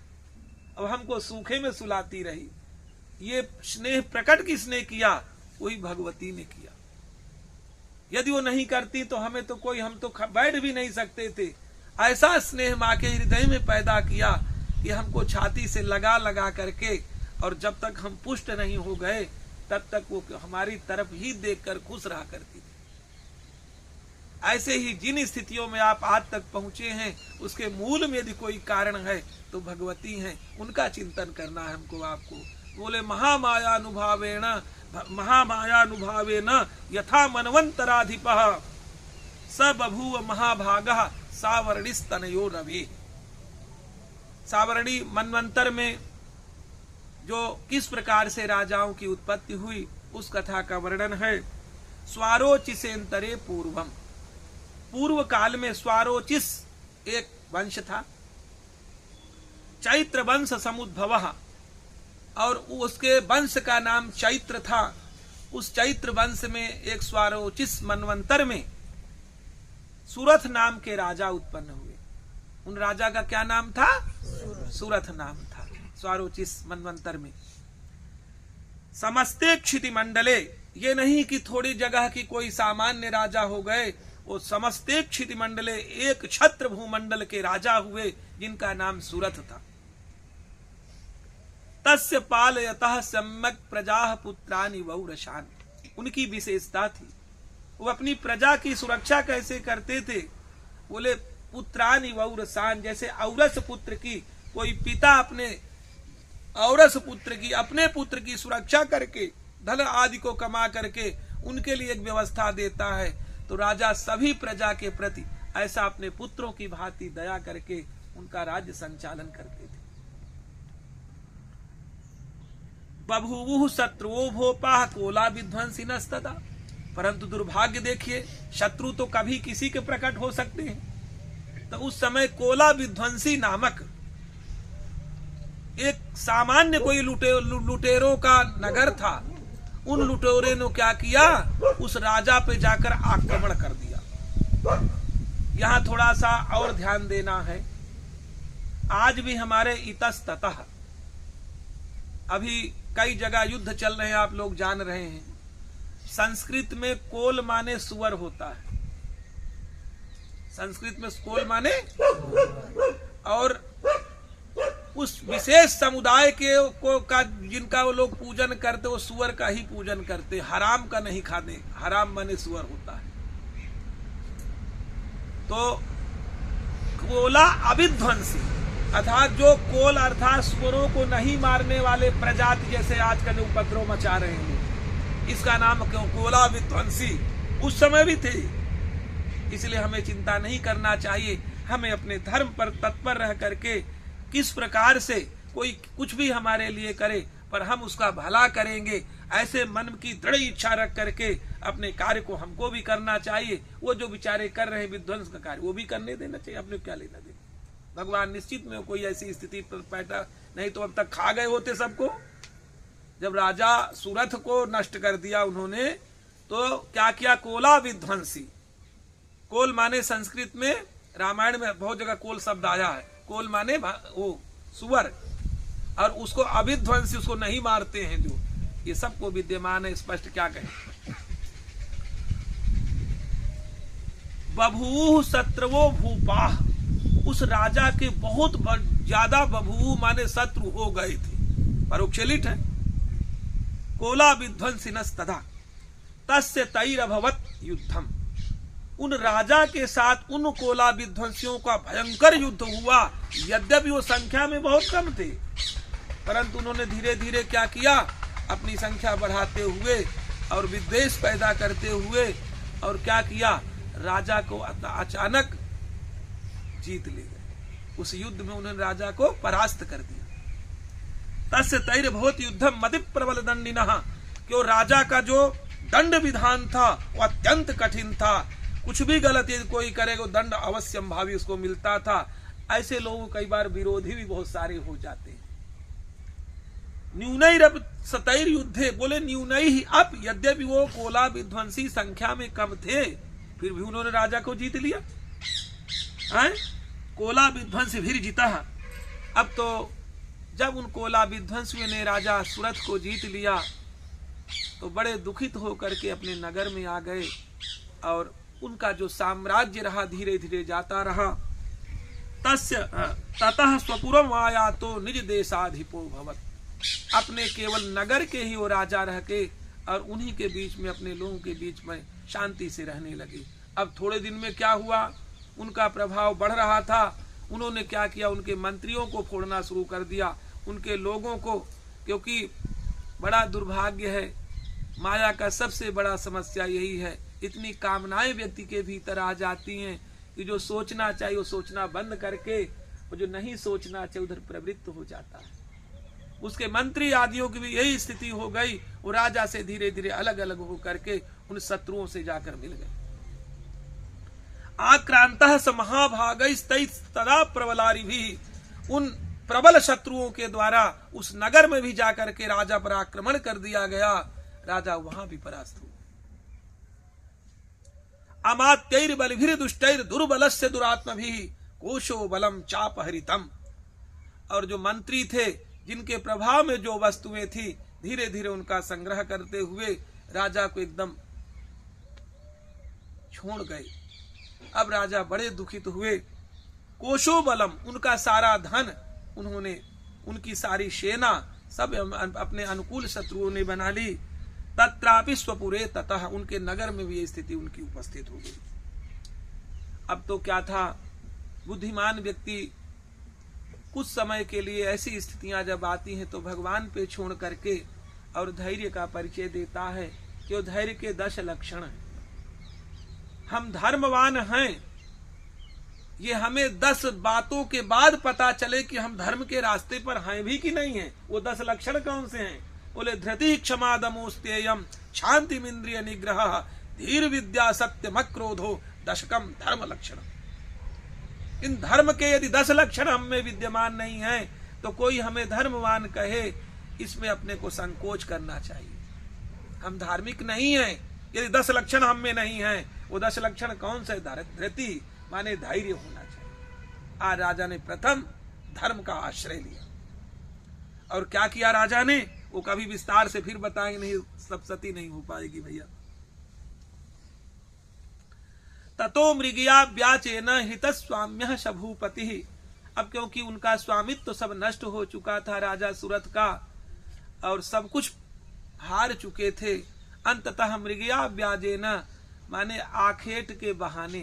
अब हमको सूखे में सुलाती रही। ये स्नेह प्रकट किसने किया? वही भगवती ने किया। यदि वो नहीं करती तो हमें तो कोई, हम तो बैठ भी नहीं सकते थे। ऐसा स्नेह माँ के हृदय में पैदा किया कि हमको छाती से लगा लगा करके, और जब तक हम पुष्ट नहीं हो गए तब तक वो हमारी तरफ ही देखकर खुश रहा करती थी। ऐसे ही जिन स्थितियों में आप आज तक पहुंचे हैं, उसके मूल में यदि कोई कारण है तो भगवती हैं, उनका चिंतन करना है हमको आपको। बोले महामायानुभावेन यथा मनवंतराधिपः स बभूव महाभागः सावर्णिस्तनयो रवि। सावर्णी मनवंतर में जो किस प्रकार से राजाओं की उत्पत्ति हुई उस कथा का वर्णन है। स्वारोचिसेंतरे पूर्वम, पूर्व काल में स्वारोचिस एक वंश था, चैत्र वंश समुद्भवः, और उसके वंश का नाम चैत्र था। उस चैत्र वंश में एक स्वारोचिस मनवंतर में सुरथ नाम के राजा उत्पन्न हुए। उन राजा का क्या नाम था? सुरथ नाम था स्वारोचिस मनवंतर में। समस्ते क्षिति मंडले, ये नहीं कि थोड़ी जगह की कोई सामान्य राजा हो गए, वो समस्ते क्षिति मंडले एक छत्र भूमंडल के राजा हुए जिनका नाम सुरथ था। तस्य पालयतः सम्यक प्रजाः पुत्रानि वौरशान, उनकी विशेषता थी वो अपनी प्रजा की सुरक्षा कैसे करते थे। बोले पुत्रानि वौरशान, जैसे औरस पुत्र की, कोई पिता अपने औरस पुत्र की, अपने पुत्र की सुरक्षा करके धन आदि को कमा करके उनके लिए एक व्यवस्था देता है, तो राजा सभी प्रजा के प्रति ऐसा अपने पुत्रों की भांति दया करके उनका राज्य संचालन करते थे। बभूवुः शत्रुओ भोपाः कोला विध्वंसिनस्तदा, परंतु दुर्भाग्य देखिए, शत्रु तो कभी किसी के प्रकट हो सकते हैं। तो उस समय कोला विध्वंसी नामक एक सामान्य कोई लुटेरों का नगर था। उन लुटेरों ने क्या किया, उस राजा पे जाकर आक्रमण कर दिया। यहां थोड़ा सा और ध्यान देना है, आज भी हमारे इतस्ततः अभी कई जगह युद्ध चल रहे हैं, आप लोग जान रहे हैं। संस्कृत में कोल माने सुअर होता है, संस्कृत में कोल माने, और उस विशेष समुदाय का जिनका वो लोग पूजन करते, वो सुअर का ही पूजन करते, हराम का नहीं खाते। हराम माने सुअर होता है। तो कोला अविध्वंसी, अर्थात जो कोल अर्थात सुअरों को नहीं मारने वाले प्रजाति जैसे आजकल उपद्रव मचा रहे हैं, इसका नाम क्यों कोला विध्वंसी उस समय भी थे। इसलिए हमें चिंता नहीं करना चाहिए, हमें अपने धर्म पर तत्पर रह करके किस प्रकार से कोई कुछ भी हमारे लिए करे, पर हम उसका भला करेंगे ऐसे मन की दृढ़ इच्छा रख करके अपने कार्य को हमको भी करना चाहिए। वो जो बेचारे कर रहे हैं विध्वंस का कार्य, वो भी करने देना चाहिए, अपने क्या लेना देना। भगवान निश्चित में कोई ऐसी स्थिति पर पैदा, नहीं तो अब तक खा गए होते सबको। जब राजा सुरथ को नष्ट कर दिया उन्होंने, तो क्या किया, कोला विध्वंसी। कोल माने संस्कृत में, रामायण में बहुत जगह कोल शब्द आया है। कोल माने वो सुअर, और उसको अविध्वंसी, उसको नहीं मारते हैं जो, ये सबको विद्यमान है। स्पष्ट क्या कहें, बभूव शत्रवो भूपाह, उस राजा के बहुत ज्यादा बभूव माने शत्रु हो गए थे, परोक्षलिट है। कोला विध्वंसिनस्तदा तस्य तैरभवत युद्धम, उन राजा के साथ उन कोला विध्वंसियों का भयंकर युद्ध हुआ। यद्यपि वो संख्या में बहुत कम थे, परंतु उन्होंने धीरे धीरे क्या किया, अपनी संख्या बढ़ाते हुए और विद्वेष पैदा करते हुए, और क्या किया, राजा को अचानक जीत ले गए। उस युद्ध में उन्होंने राजा को परास्त कर दिया। तस्य तैरभवत युद्धम मति प्रबल दंडिनः, क्यों राजा का जो दंड विधान था वो अत्यंत कठिन था। कुछ भी गलत यदि कोई करेगा दंड अवश्य भावी उसको मिलता था। ऐसे लोग कई बार विरोधी भी बहुत सारे हो जाते हैं। न्यूनैरप सतैर युद्धे, बोले न्यूनई ही अप, यद्यपि वो कोला विध्वंसी संख्या में कम थे, फिर भी उन्होंने राजा को जीत लिया। कोला विध्वंसी फिर जीता। अब तो जब उन कोला विध्वंसियों ने राजा सुरथ को जीत लिया, तो बड़े दुखित होकर के अपने नगर में आ गए, और उनका जो साम्राज्य रहा धीरे धीरे जाता रहा। ततः स्वपुरम आया तो निज देशाधिपो भवत, अपने केवल नगर के ही वो राजा रह के, और उन्हीं के बीच में, अपने लोगों के बीच में शांति से रहने लगे। अब थोड़े दिन में क्या हुआ, उनका प्रभाव बढ़ रहा था। उन्होंने क्या किया, उनके मंत्रियों को फोड़ना शुरू कर दिया, उनके लोगों को। क्योंकि बड़ा दुर्भाग्य है, माया का सबसे बड़ा समस्या यही है, इतनी कामनाएं व्यक्ति के भीतर आ जाती हैं कि जो सोचना चाहिए वो सोचना बंद करके, वो जो नहीं सोचना चाहिए उधर प्रवृत्त हो जाता है। उसके मंत्री आदियों की भी यही स्थिति हो गई। वो राजा से धीरे धीरे अलग अलग होकर के उन शत्रुओं से जाकर मिल गए। आक्रांतः स महाभागैस्तदा प्रबलारि भी, उन प्रबल शत्रुओं के द्वारा उस नगर में भी जाकर के राजा पर आक्रमण कर दिया गया। राजा वहां भी परास्त हुआ। अमात्यैर बलिभिर दुष्टैर दुर्बलस्य दुरात्मभिः कोशो बलम चापहरितम, और जो मंत्री थे, जिनके प्रभाव में जो वस्तुएं थी, धीरे धीरे उनका संग्रह करते हुए राजा को एकदम छोड़ गए। अब राजा बड़े दुखित हुए। कोशो बलम, उनका सारा धन उन्होंने, उनकी सारी सेना सब अपने अनुकूल शत्रुओं ने बना ली। तत्रापि स्वपुरे ततः, उनके नगर में भी ये स्थिति उनकी उपस्थित हो गई। अब तो क्या था, बुद्धिमान व्यक्ति कुछ समय के लिए ऐसी स्थितियां जब आती हैं तो भगवान पे छोड़ करके और धैर्य का परिचय देता है कि वो धैर्य के 10 लक्षण हैं। हम धर्मवान हैं, ये हमें 10 बातों के बाद पता चले कि हम धर्म के रास्ते पर हैं भी कि नहीं हैं। वो 10 लक्षण कौन से हैं? बोले धृति क्षमा दमोस्तेयम शांतिमिंद्रिय निग्रह धीर विद्या सत्यम क्रोधो दशकम धर्म लक्षण। इन धर्म के यदि 10 लक्षण हम में विद्यमान नहीं है तो कोई हमें धर्मवान कहे, इसमें अपने को संकोच करना चाहिए। हम धार्मिक नहीं हैं यदि 10 लक्षण हम में नहीं है। वो 10 लक्षण कौन से? धृति माने धैर्य होना चाहिए। आज राजा ने प्रथम धर्म का आश्रय लिया, और क्या किया राजा ने, वो कभी विस्तार से फिर बताएंगे, नहीं सब सती नहीं हो पाएगी भैया। ततो मृगया व्याचेन हितस्वाम्यः शभूपति, अब क्योंकि उनका स्वामित्व तो सब नष्ट हो चुका था राजा सुरथ का, और सब कुछ हार चुके थे। अंततः मृगया व्याजेन माने आखेट के बहाने,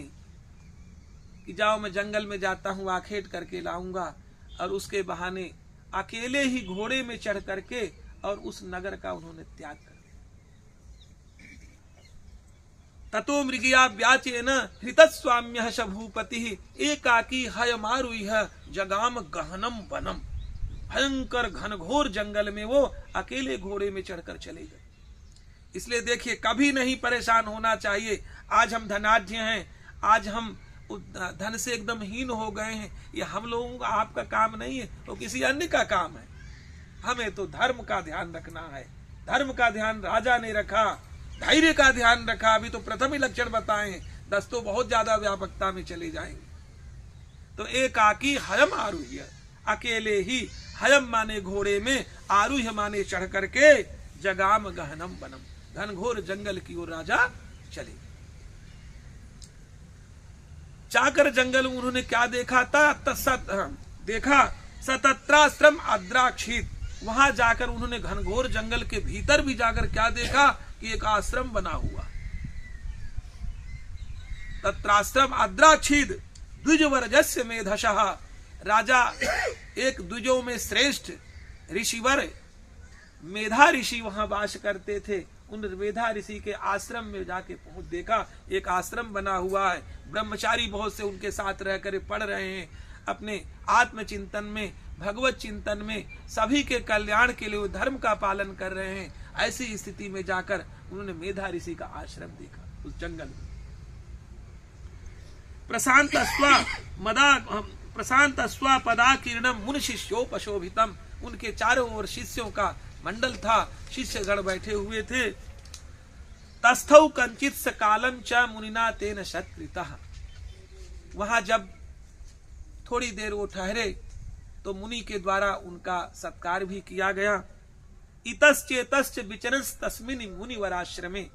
कि जाओ मैं जंगल में जाता हूं आखेट करके लाऊंगा, और उसके बहाने अकेले ही घोड़े में चढ़ करके और उस नगर का उन्होंने त्याग कर दिया। ततो मृगया व्याचेन हृतस्वाम्यः शभूपति एकाकी हयमारुइह जगाम गहनम वनम, भयंकर घनघोर जंगल में वो अकेले घोड़े में चढ़कर चले गए। इसलिए देखिए, कभी नहीं परेशान होना चाहिए। आज हम धनाढ्य हैं, आज हम धन से एकदम हीन हो गए हैं, ये हम लोगों का, आपका काम नहीं है, वो किसी अन्य का काम है। हमें तो धर्म का ध्यान रखना है। धर्म का ध्यान राजा ने रखा, धैर्य का ध्यान रखा। अभी तो प्रथम ही लक्षण बताए, 10 तो बहुत ज्यादा व्यापकता में चले जाएंगे। तो एकाकी हयम आरूह्य, अकेले ही, हयम माने घोड़े में, आरूह्य माने चढ़ करके, जगाम गहनम बनम, घनघोर जंगल की ओर राजा चले। जाकर जंगल में उन्होंने क्या देखा था? देखा सतत्राश्रम अद्राक्षित। वहां जाकर उन्होंने घनघोर जंगल के भीतर भी जाकर क्या देखा कि एक आश्रम बना हुआ। तत्राश्रम अद्राक्षित द्विजवर्जस्य मेधशः। राजा एक द्विजों में श्रेष्ठ ऋषिवर मेधा ऋषि वहां वास करते थे। उन मेधा ऋषि के आश्रम में जाके पहुंच देखा, एक आश्रम बना हुआ है। ब्रह्मचारी बहुत से उनके साथ रहकर पढ़ रहे हैं, अपने आत्मचिंतन में, भगवत चिंतन में, सभी के कल्याण के लिए धर्म का पालन कर रहे हैं। ऐसी स्थिति में जाकर उन्होंने मेधा ऋषि का आश्रम देखा उस जंगल में। प्रशांत स्व पदा किरणम मुन शिष्योपशोभितम। उनके चारों ओर शिष्यों का मंडल था, शिष्यगण बैठे हुए थे। तस्थौ कंचित सकालम च मुनिना तेन सत्कृतः। वहां जब थोड़ी देर वो ठहरे तो मुनि के द्वारा उनका सत्कार भी किया गया। इतश्चेतश्च विचरस तस्मिन् मुनिवराश्रमे।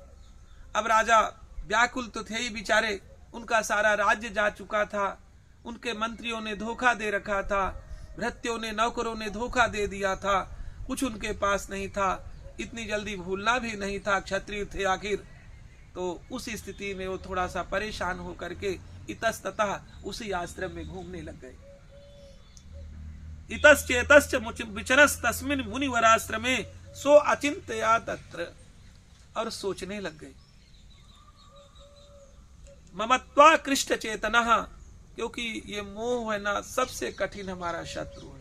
अब राजा व्याकुल तो थे ही बेचारे, उनका सारा राज्य जा चुका था, उनके मंत्रियों ने धोखा दे रखा था, भृत्यों ने, नौकरों ने धोखा दे दिया था, कुछ उनके पास नहीं था, इतनी जल्दी भूलना भी नहीं था, क्षत्रिय थे आखिर। तो उस स्थिति में वो थोड़ा सा परेशान होकर के इतस्ततः उसी आश्रम में घूमने लग गए। इतश्चेतश्च विचरस तस्मिन् मुनिवराश्रमे सो अचिंतया तत्र। और सोचने लग गए। ममत्वा कृष्ट चेतनः, क्योंकि ये मोह है ना, सबसे कठिन हमारा शत्रु है।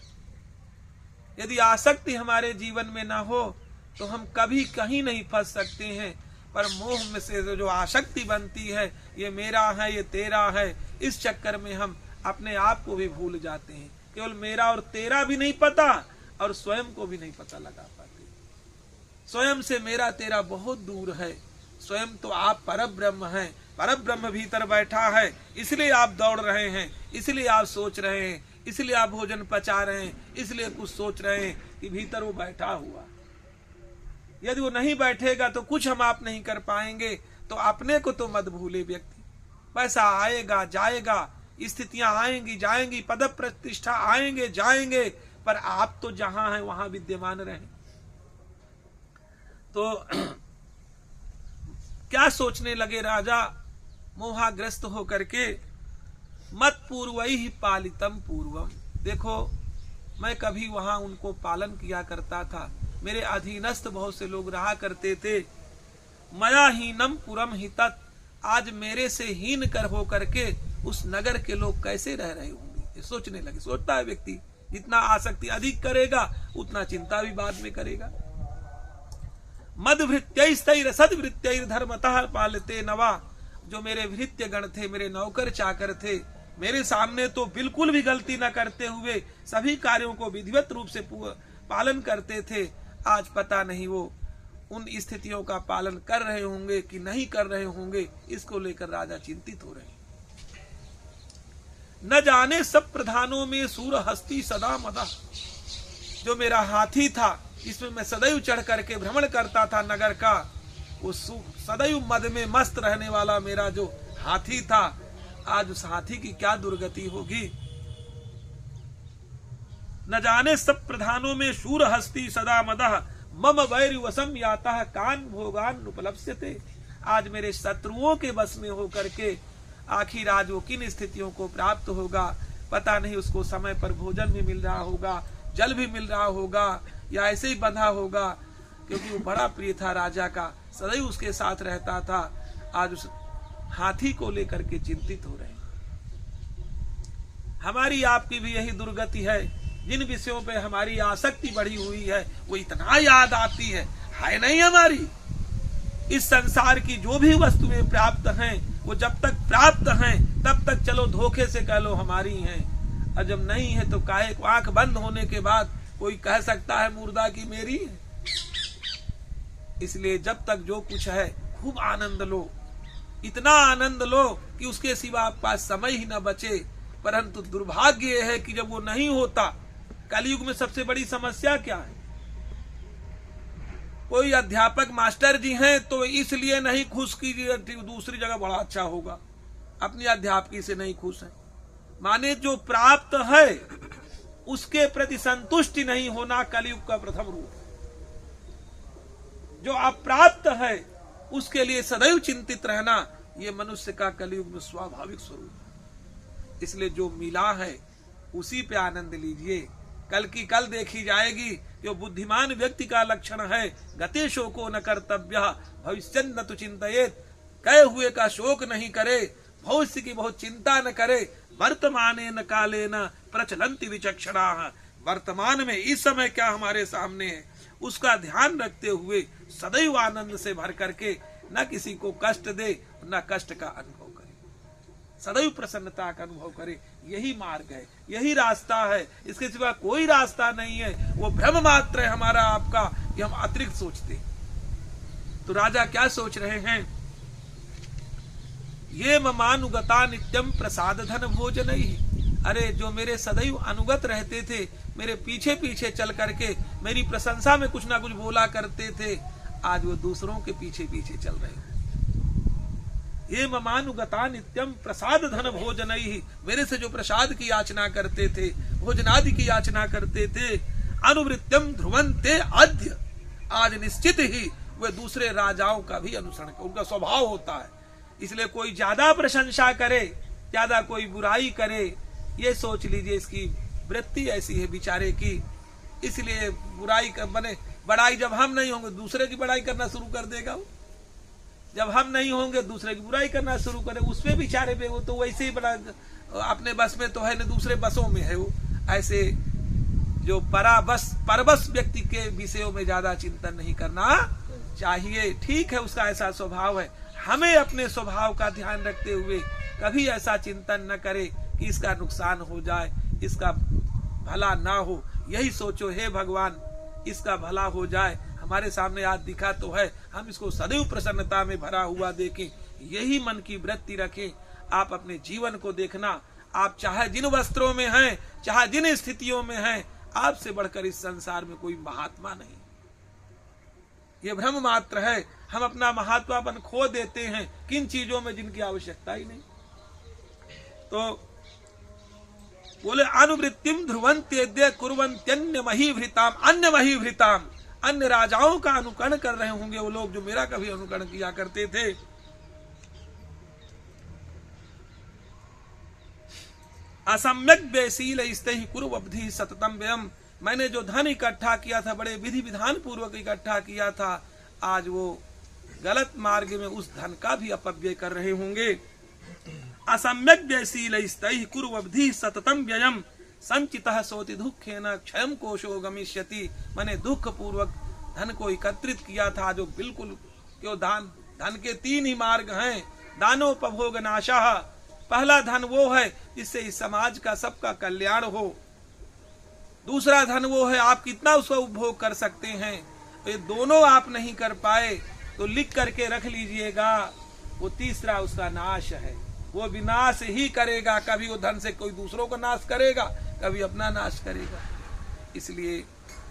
यदि आसक्ति हमारे जीवन में ना हो तो हम कभी कहीं नहीं फंस सकते हैं, पर मोह में से जो आसक्ति बनती है, ये मेरा है, ये तेरा है, इस चक्कर में हम अपने आप को भी भूल जाते हैं। केवल मेरा और तेरा भी नहीं पता, और स्वयं को भी नहीं पता लगा पाते। स्वयं से मेरा तेरा बहुत दूर है। स्वयं तो आप परब्रह्म हैं, परब्रह्म भीतर बैठा है, इसलिए आप दौड़ रहे हैं, इसलिए आप सोच रहे हैं, इसलिए आप भोजन पचा रहे हैं, इसलिए कुछ सोच रहे हैं कि भीतर वो बैठा हुआ। यदि वो नहीं बैठेगा तो कुछ हम आप नहीं कर पाएंगे। तो अपने को तो मत भूले व्यक्ति। पैसा आएगा जाएगा, स्थितियां आएंगी जाएंगी, पद प्रतिष्ठा आएंगे जाएंगे, पर आप तो जहां हैं वहां विद्यमान रहे। तो क्या सोचने लगे राजा मोहाग्रस्त होकर के? मत पूर्वैः पालितम पूर्वम। देखो, मैं कभी वहां उनको पालन किया करता था, मेरे अधीनस्थ बहुत से लोग रहा करते थे। मया हीनम पुरम हितत। आज मेरे से हीन कर हो करके उस नगर के लोग कैसे रह रहे होंगे, ये सोचने लगे। सोचता है व्यक्ति, जितना आसक्ति अधिक करेगा उतना चिंता भी बाद में करेगा। मद भृत्यैस्तैर सद्भृत्यैर धर्मतः पालते नवा। जो मेरे भृत्य गण थे, मेरे नौकर चाकर थे, मेरे सामने तो बिल्कुल भी गलती न करते हुए सभी कार्यों को विधिवत रूप से पालन करते थे। आज पता नहीं वो उन स्थितियों का पालन कर रहे होंगे कि नहीं कर रहे होंगे, इसको लेकर राजा चिंतित हो रहे हैं। न जाने सब प्रधानों में सूर हस्ती सदा मदा। जो मेरा हाथी था, इसमें मैं सदैव चढ़ करके भ्रमण करता था नगर का, वो सदैव मद में मस्त रहने वाला मेरा जो हाथी था, आज उस हाथी की क्या दुर्गति होगी। न जाने सब प्रधानों में शूर हस्ती सदा मदः मम वैर वसम याता कान भोगान उपलप्स्यते। आज मेरे शत्रुओं के बस में होकर के आखिर आज वो किन स्थितियों को प्राप्त होगा, पता नहीं। उसको समय पर भोजन भी मिल रहा होगा, जल भी मिल रहा होगा, या ऐसे ही बंधा होगा, क्योंकि वो बड़ा प्रिय था राजा का, सदैव उसके साथ रहता था। आज उस हाथी को लेकर के चिंतित हो रहे हैं। हमारी आपकी भी यही दुर्गति है। जिन विषयों पे हमारी आसक्ति बढ़ी हुई है, वो इतना याद आती है नहीं हमारी। इस संसार की जो भी वस्तुएं प्राप्त हैं वो जब तक प्राप्त हैं तब तक चलो धोखे से कह लो हमारी हैं, और जब नहीं है तो काहे आंख बंद होने के बाद कोई कह सकता है मुर्दा की मेरी है। इसलिए जब तक जो कुछ है खूब आनंद लो, इतना आनंद लो कि उसके सिवा आपके पास समय ही न बचे। परंतु दुर्भाग्य यह है कि जब वो नहीं होता, कलयुग में सबसे बड़ी समस्या क्या है? कोई अध्यापक मास्टर जी हैं तो इसलिए नहीं खुश की दूसरी जगह बड़ा अच्छा होगा, अपनी अध्यापकी से नहीं खुश है। माने जो प्राप्त है उसके प्रति संतुष्टि नहीं होना कलयुग का प्रथम रूप। जो अप्राप्त है उसके लिए सदैव चिंतित रहना, ये मनुष्य का कलयुग में स्वाभाविक स्वरूप है। इसलिए जो मिला है उसी पे आनंद लीजिए। कल की कल देखी जाएगी। जो बुद्धिमान व्यक्ति का लक्षण है, गते शोको न कर्तव्य भविष्य न तु चिंतयेत, कहे हुए का शोक नहीं करे, भविष्य की बहुत चिंता न करे, वर्तमाने न काले न प्रचलंति विचक्षणा, वर्तमान में इस समय क्या हमारे सामने है उसका ध्यान रखते हुए सदैव आनंद से भर करके न किसी को कष्ट दे न कष्ट का अनुभव करे, सदैव प्रसन्नता का अनुभव करे। यही मार्ग है, यही रास्ता है, इसके सिवा कोई रास्ता नहीं है। वो भ्रम मात्र है हमारा आपका कि हम अतिरिक्त सोचते। तो राजा क्या सोच रहे हैं? ये ममानुगता नित्यम प्रसाद धन भोजन ही। अरे जो मेरे सदैव अनुगत रहते थे, मेरे पीछे पीछे चल करके मेरी प्रशंसा में कुछ ना कुछ बोला करते थे, आज वो दूसरों के पीछे पीछे चल रहे हैं। ये ममानुगता नित्यम प्रसाद धन भोजन ही, मेरे से जो प्रसाद की याचना करते थे, भोजनादि की याचना करते थे, अनुवृत्यम ध्रुवंते अद्य, आज निश्चित ही वे दूसरे राजाओं का भी अनुसरण कर, उनका स्वभाव होता है। इसलिए कोई ज्यादा प्रशंसा करे, ज्यादा कोई बुराई करे, ये सोच लीजिए इसकी वृत्ति ऐसी है बेचारे की। इसलिए बुराई कर बने, बड़ाई जब हम नहीं होंगे दूसरे की बड़ाई करना शुरू कर देगा। वो जब हम नहीं होंगे दूसरे की बुराई करना शुरू करे, उसमें बेचारे पे वो तो वैसे ही बड़ा अपने बस में तो है न, दूसरे बसों में है वो। ऐसे जो परबस व्यक्ति के विषयों में ज्यादा चिंतन नहीं करना चाहिए। ठीक है, उसका ऐसा स्वभाव है, हमें अपने स्वभाव का ध्यान रखते हुए कभी ऐसा चिंतन न करे कि इसका नुकसान हो जाए, इसका भला ना हो। यही सोचो, हे भगवान इसका भला हो जाए, हमारे सामने आज दिखा तो है, हम इसको सदैव प्रसन्नता में भरा हुआ देखें। यही मन की वृत्ति रखें। आप अपने जीवन को देखना, आप चाहे जिन वस्त्रों में हैं, चाहे जिन स्थितियों में हैं, आपसे बढ़कर इस संसार में कोई महात्मा नहीं। ये भ्रम मात्र है। हम अपना महात्मापन खो देते हैं किन चीजों में जिनकी आवश्यकता ही नहीं। तो बोले अनुवृत्तिम ध्रुवंत्यद्य कुर्वन्त्यन्य महीभृताम अन्य महीभृताम, अन्य राजाओं का अनुकरण कर रहे होंगे वो लोग जो मेरा कभी अनुकरण किया करते थे। असम्यक व्ययशील स्तहि कुर्वब्धि सततम व्ययम, मैंने जो धन इकट्ठा किया था, बड़े विधि विधान पूर्वक इकट्ठा किया था, आज वो गलत मार्ग में उस धन का भी अपव्यय कर रहे होंगे। असम्यक व्ययशील स्तहि कुर्वब्धि सततम व्ययम संचितः सोति दुःखेन क्षयं कोशो गमिष्यति, मैंने दुख पूर्वक धन को एकत्रित किया था जो बिल्कुल क्यों धन के तीन ही मार्ग हैं। दानोपभोग नाशः, पहला धन वो है जिससे इस समाज का सबका कल्याण हो। दूसरा धन वो है आप कितना उसका उपभोग कर सकते हैं। ये दोनों आप नहीं कर पाए तो लिख करके रख लीजिएगा, वो तीसरा उसका नाश है। वो विनाश ही करेगा, कभी वो धन से कोई दूसरों का नाश करेगा, कभी अपना नाश करेगा। इसलिए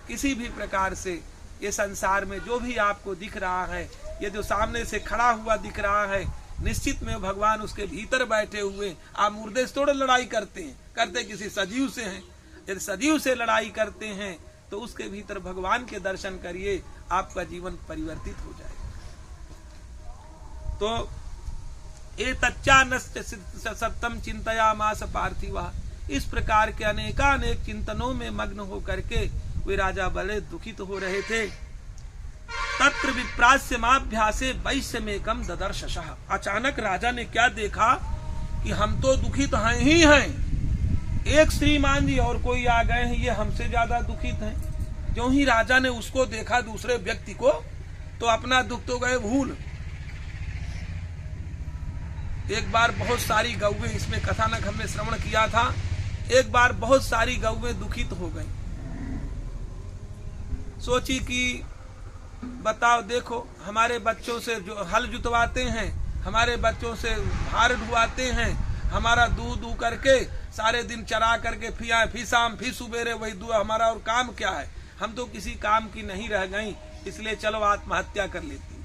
किसी भी प्रकार से ये संसार में जो भी आपको दिख रहा है, ये जो सामने से खड़ा हुआ दिख रहा है, निश्चित में भगवान उसके भीतर बैठे हुए। आप मुर्दे से थोड़ा लड़ाई करते किसी सजीव से हैं। यदि सजीव से लड़ाई करते हैं तो उसके भीतर भगवान के दर्शन करिए, आपका जीवन परिवर्तित हो जाएगा। तो ए तच्चानश्च सत्यम चिंतयामास पार्थिवा, इस प्रकार के अनेकानेक चिंतनों में मग्न हो करके वे राजा बड़े दुखित हो रहे थे। तत्र विप्रास्यमाभ्यासे वैश्यमेकं ददर्शशः, अचानक राजा ने क्या देखा कि हम तो दुखित हैं ही हैं, एक श्रीमान जी और कोई आ गए हैं, ये हमसे ज्यादा दुखित हैं। जो ही राजा ने उसको देखा, दूसरे व्यक्ति को, तो अपना दुख तो गए भूल। एक बार बहुत सारी गौवें, इसमें कथानक हमने श्रवण किया था, एक बार बहुत सारी गौवें दुखित हो गई। सोची कि बताओ, देखो हमारे बच्चों से जो हल जुतवाते हैं, हमारे बच्चों से भार ढुआते हैं, हमारा दूध दू करके सारे दिन चरा करके फिर शाम फिर सुबेरे वही दुआ, हमारा और काम क्या है? हम तो किसी काम की नहीं रह गई, इसलिए चलो आत्महत्या कर लेती।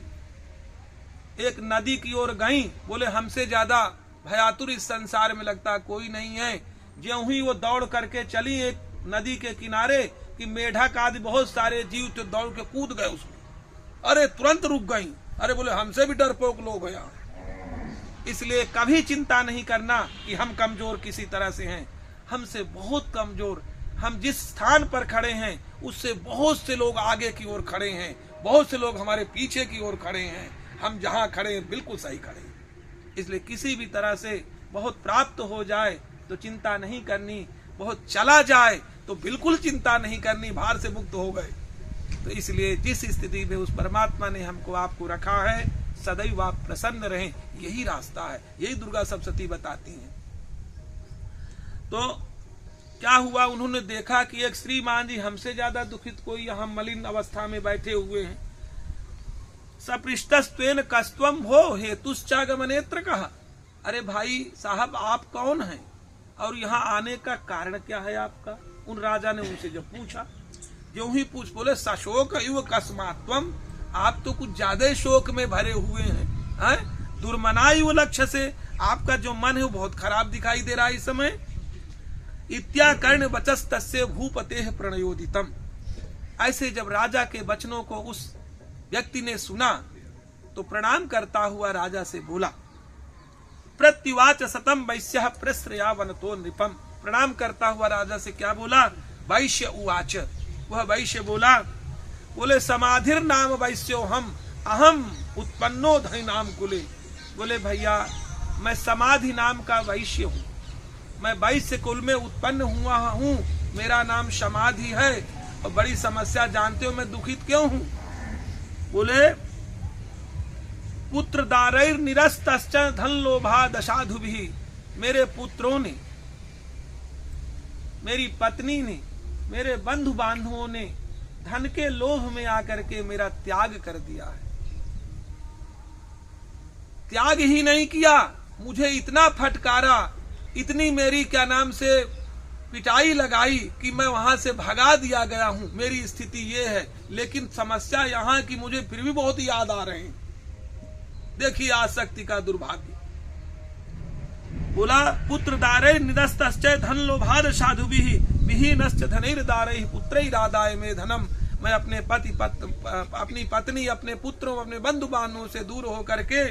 एक नदी की ओर गई, बोले हमसे ज्यादा भयातुर इस संसार में लगता कोई नहीं है। ज्यों ही वो दौड़ करके चली एक नदी के किनारे कि मेढक आदि बहुत सारे जीव तो दौड़ के कूद गए उसमें। अरे तुरंत रुक गई, अरे बोले हमसे भी डरपोक लोग हैं यहाँ। इसलिए कभी चिंता नहीं करना कि हम कमजोर किसी तरह से हैं, हमसे बहुत कमजोर, हम जिस स्थान पर खड़े हैं उससे बहुत से लोग आगे की ओर खड़े हैं, बहुत से लोग हमारे पीछे की ओर खड़े हैं, हम जहां खड़े हैं बिल्कुल सही खड़े हैं। इसलिए किसी भी तरह से बहुत प्राप्त हो जाए तो चिंता नहीं करनी, बहुत चला जाए तो बिल्कुल चिंता नहीं करनी, भार से मुक्त हो गए। तो इसलिए जिस स्थिति में उस परमात्मा ने हमको आपको रखा है, सदैव आप प्रसन्न रहें, यही रास्ता है, यही दुर्गा सप्तशती बताती हैं। तो क्या हुआ, उन्होंने देखा कि एक श्रीमान जी हमसे ज्यादा दुखित कोई यहाँ मलिन अवस्था में बैठे हुए हैं। सपृष्टस्त्वेन कस्त्वम हो हेतुश्चागमनेत्र कहा, अरे भाई साहब आप कौन हैं और यहाँ आने का कारण क्या है आपका? उन राजा ने उनसे जब पूछा, जो ही पूछ बोले सशोक युव कस्मात्वम, आप तो कुछ ज्यादा शोक में भरे हुए हैं, दुर्मनायु लक्ष्य से आपका जो मन है वो बहुत खराब दिखाई दे रहा है इस समय। इत्याकर्ण वचस तस्य भूपते प्रणयोदितम। ऐसे जब राजा के वचनों को उस व्यक्ति ने सुना तो प्रणाम करता हुआ राजा से बोला, प्रत्युवाच सतम वैश्य प्रश्रया वनतो नृपम। प्रणाम करता हुआ राजा से क्या बोला? वैश्य उवाच, वह वैश्य बोला, बोले समाधिर नाम वैश्यो हम अहम उत्पन्नो धनि नाम कुले। बोले भैया मैं समाधि नाम का वैश्य हूँ, मैं वैश्य कुल में उत्पन्न हुआ हूँ, मेरा नाम समाधि है और बड़ी समस्या जानते हो मैं दुखित क्यों हूँ? बोले पुत्र दारैर निरस्तश्च धन लोभा दशाधु भी, मेरे पुत्रों ने, मेरी पत्नी ने, मेरे बंधु बांधवों ने धन के लोभ में आकर के मेरा त्याग कर दिया है। त्याग ही नहीं किया, मुझे इतना फटकारा, इतनी मेरी क्या नाम से पिटाई लगाई कि मैं वहां से भगा दिया गया हूं। मेरी स्थिति ये है, लेकिन समस्या यहाँ की मुझे फिर भी बहुत याद आ रहे हैं। देखिए आसक्ति का दुर्भाग्य। बोला पुत्र दारे निदस्तश्च धन लोभाद साधु विहीनश्च धनैर दारे पुत्रैरादाय में धनम। मैं अपने अपनी पत्नी, अपने पुत्रों, अपने बंधु बांधवों से दूर होकर के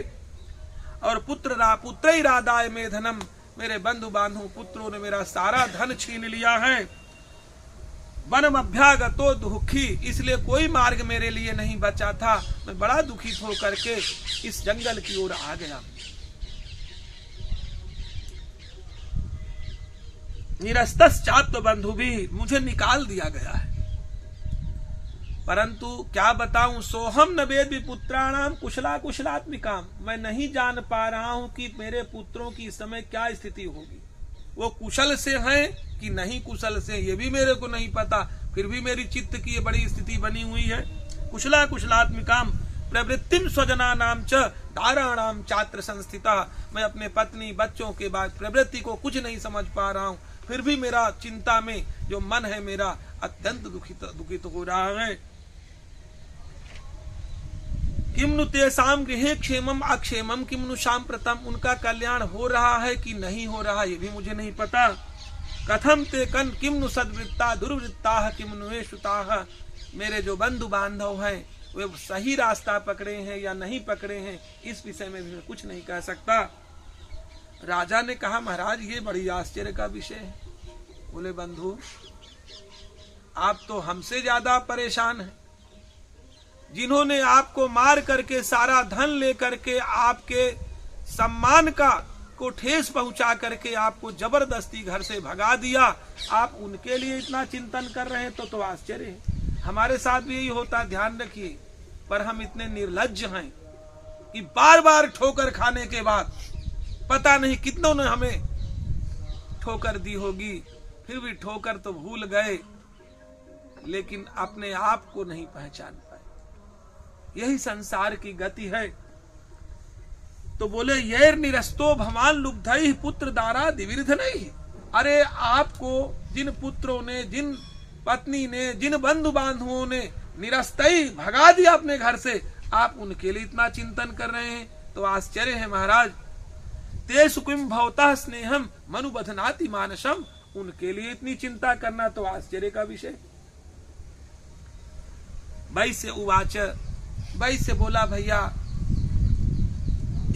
और पुत्रैरादाय में धनम, मेरे बंधु बांधव पुत्रों ने मेरा सारा धन छीन लिया है। वनम अभ्यागतो दुखी, इसलिए कोई मार्ग मेरे लिए नहीं बचा था, मैं बड़ा दुखित होकर के इस जंगल की ओर आ गया। निरस्तश्चात्म बंधु भी, मुझे निकाल दिया गया है। परंतु क्या बताऊं, सोहम न वेद पुत्राणाम कुशला कुशलात्मिकाम, मैं नहीं जान पा रहा हूं कि मेरे पुत्रों की इस समय क्या स्थिति होगी। वो कुशल से हैं कि नहीं कुशल से, ये भी मेरे को नहीं पता, फिर भी मेरी चित्त की ये बड़ी स्थिति बनी हुई है। कुशला कुशलात्मिकाम प्रवृत्तिम स्वजना नाम च धाराणाम छात्र संस्थिता, मैं अपने पत्नी बच्चों के बाद प्रवृत्ति को कुछ नहीं समझ पा रहा हूँ, फिर भी मेरा चिंता में जो मन है मेरा अत्यंत दुखित हो रहा है। किम्नु तेसाम गृहे क्षेमम अक्षेमम किम्नु सांप्रतम, उनका कल्याण हो रहा है कि नहीं हो रहा ये भी मुझे नहीं पता। कथम ते कन किम्नु सद्वृत्ता दुर्वृत्ता किम्नु श्रुता, मेरे जो बंधु बांधव हैं वे सही रास्ता पकड़े हैं या नहीं पकड़े हैं, इस विषय में भी मैं कुछ नहीं कह सकता। राजा ने कहा महाराज ये बड़ी आश्चर्य का विषय है। बोले बंधु आप तो हमसे ज्यादा परेशान हैं, जिन्होंने आपको मार करके सारा धन लेकर के आपके सम्मान को ठेस पहुंचा करके आपको जबरदस्ती घर से भगा दिया, आप उनके लिए इतना चिंतन कर रहे हैं तो आश्चर्य है। हमारे साथ भी यही होता, ध्यान रखिए। पर हम इतने निर्लज्ज हैं कि बार बार ठोकर खाने के बाद, पता नहीं कितनों ने हमें ठोकर दी होगी, फिर भी ठोकर तो भूल गए, लेकिन अपने आप को नहीं पहचान पाए। यही संसार की गति है। तो बोले येर निरस्तो भवान लुब्धई पुत्र दारा दिविर्ध नहीं। अरे आपको जिन पुत्रों ने, जिन पत्नी ने, जिन बंधु बांधुओं ने निरस्तई भगा दिया अपने घर से, आप उनके लिए इतना चिंतन कर रहे हैं, तो आश्चर्य है महाराज। तेषु किम भवतः स्नेहम मनुबधनाति मानसम, उनके लिए इतनी चिंता करना तो आश्चर्य का विषय। वैश्य उवाच, वैश्य बोला भैया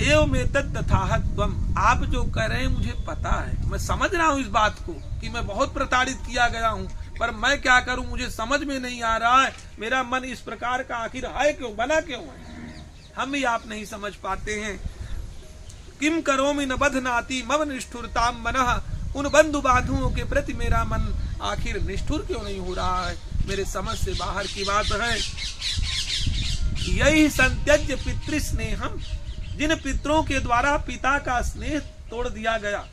एवं तथाहत त्वम, आप जो कह रहे हैं मुझे पता है, मैं समझ रहा हूं इस बात को कि मैं बहुत प्रताड़ित किया गया हूं, पर मैं क्या करूं, मुझे समझ में नहीं आ रहा है, मेरा मन इस प्रकार का आखिर है क्यों, बना क्यों है, हम भी आप नहीं समझ पाते हैं। किम करोमि न बधनाति मम निष्ठुरताम मनः, उन बंधु बांधुओं के प्रति मेरा मन आखिर निष्ठुर क्यों नहीं हो रहा है, मेरे समझ से बाहर की बात है। यही संत्यज्य पितृस्नेहम, जिन पितरों के द्वारा पिता का स्नेह तोड़ दिया गया,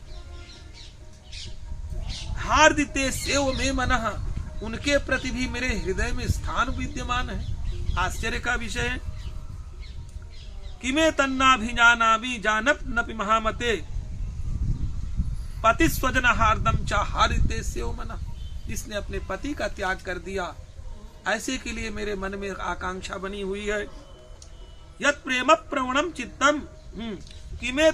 हार्दिते सेव में मनः, उनके प्रति भी मेरे हृदय में स्थान विद्यमान है। आश्चर्य का विषय है। किमे तन्नाभिजानामि जानत नपि महामते, पति स्वजन हार्दम चा हारिते सेव मनः, जिसने अपने पति का त्याग कर दिया, ऐसे के लिए मेरे मन में आकांक्षा बनी हुई है। यत् प्रेम प्रवणम चित्तम किमे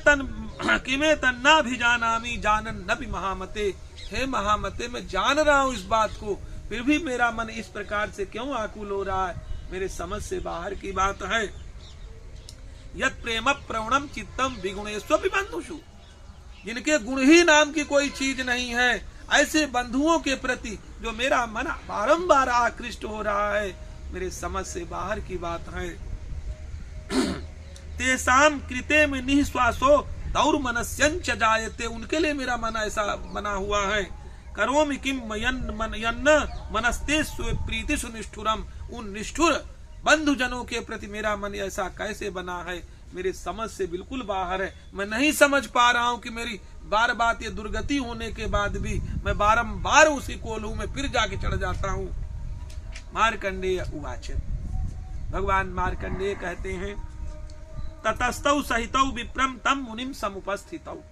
तन्नाभिजानामि जानन नपि महामते, हे महामते मैं जान रहा हूं इस बात को, फिर भी मेरा मन इस प्रकार से क्यों आकुल हो रहा है, मेरे समझ से बाहर की बात है। यत् प्रेम प्रवणम चित्तम विगुणेष्वपि बंधुषु, जिनके गुण ही नाम की कोई चीज नहीं है, ऐसे बंधुओं के प्रति जो मेरा मन बारंबार आकृष्ट हो रहा है, मेरे समझ से बाहर की बात है। तेसाम कृते में निःश्वासो दौर मनस्यंच जायते, उनके लिए मेरा मन ऐसा बना हुआ है। करोमि किम यन्न मनस्ते प्रीति सुनिष्ठुरम, उन निष्ठुर बंधु जनों के प्रति मेरा मन ऐसा कैसे बना है, मेरे समझ से बिल्कुल बाहर है। मैं नहीं समझ पा रहा हूं कि मेरी बार बार ये दुर्गति होने के बाद भी मैं बारंबार उसी कोल्हू में फिर जाके चढ़ जाता हूं। मार्कंडेय उवाच, भगवान मार्कंडेय कहते हैं ततस्तौ सहितौ विप्रम तम मुनिम समुपस्थितौ।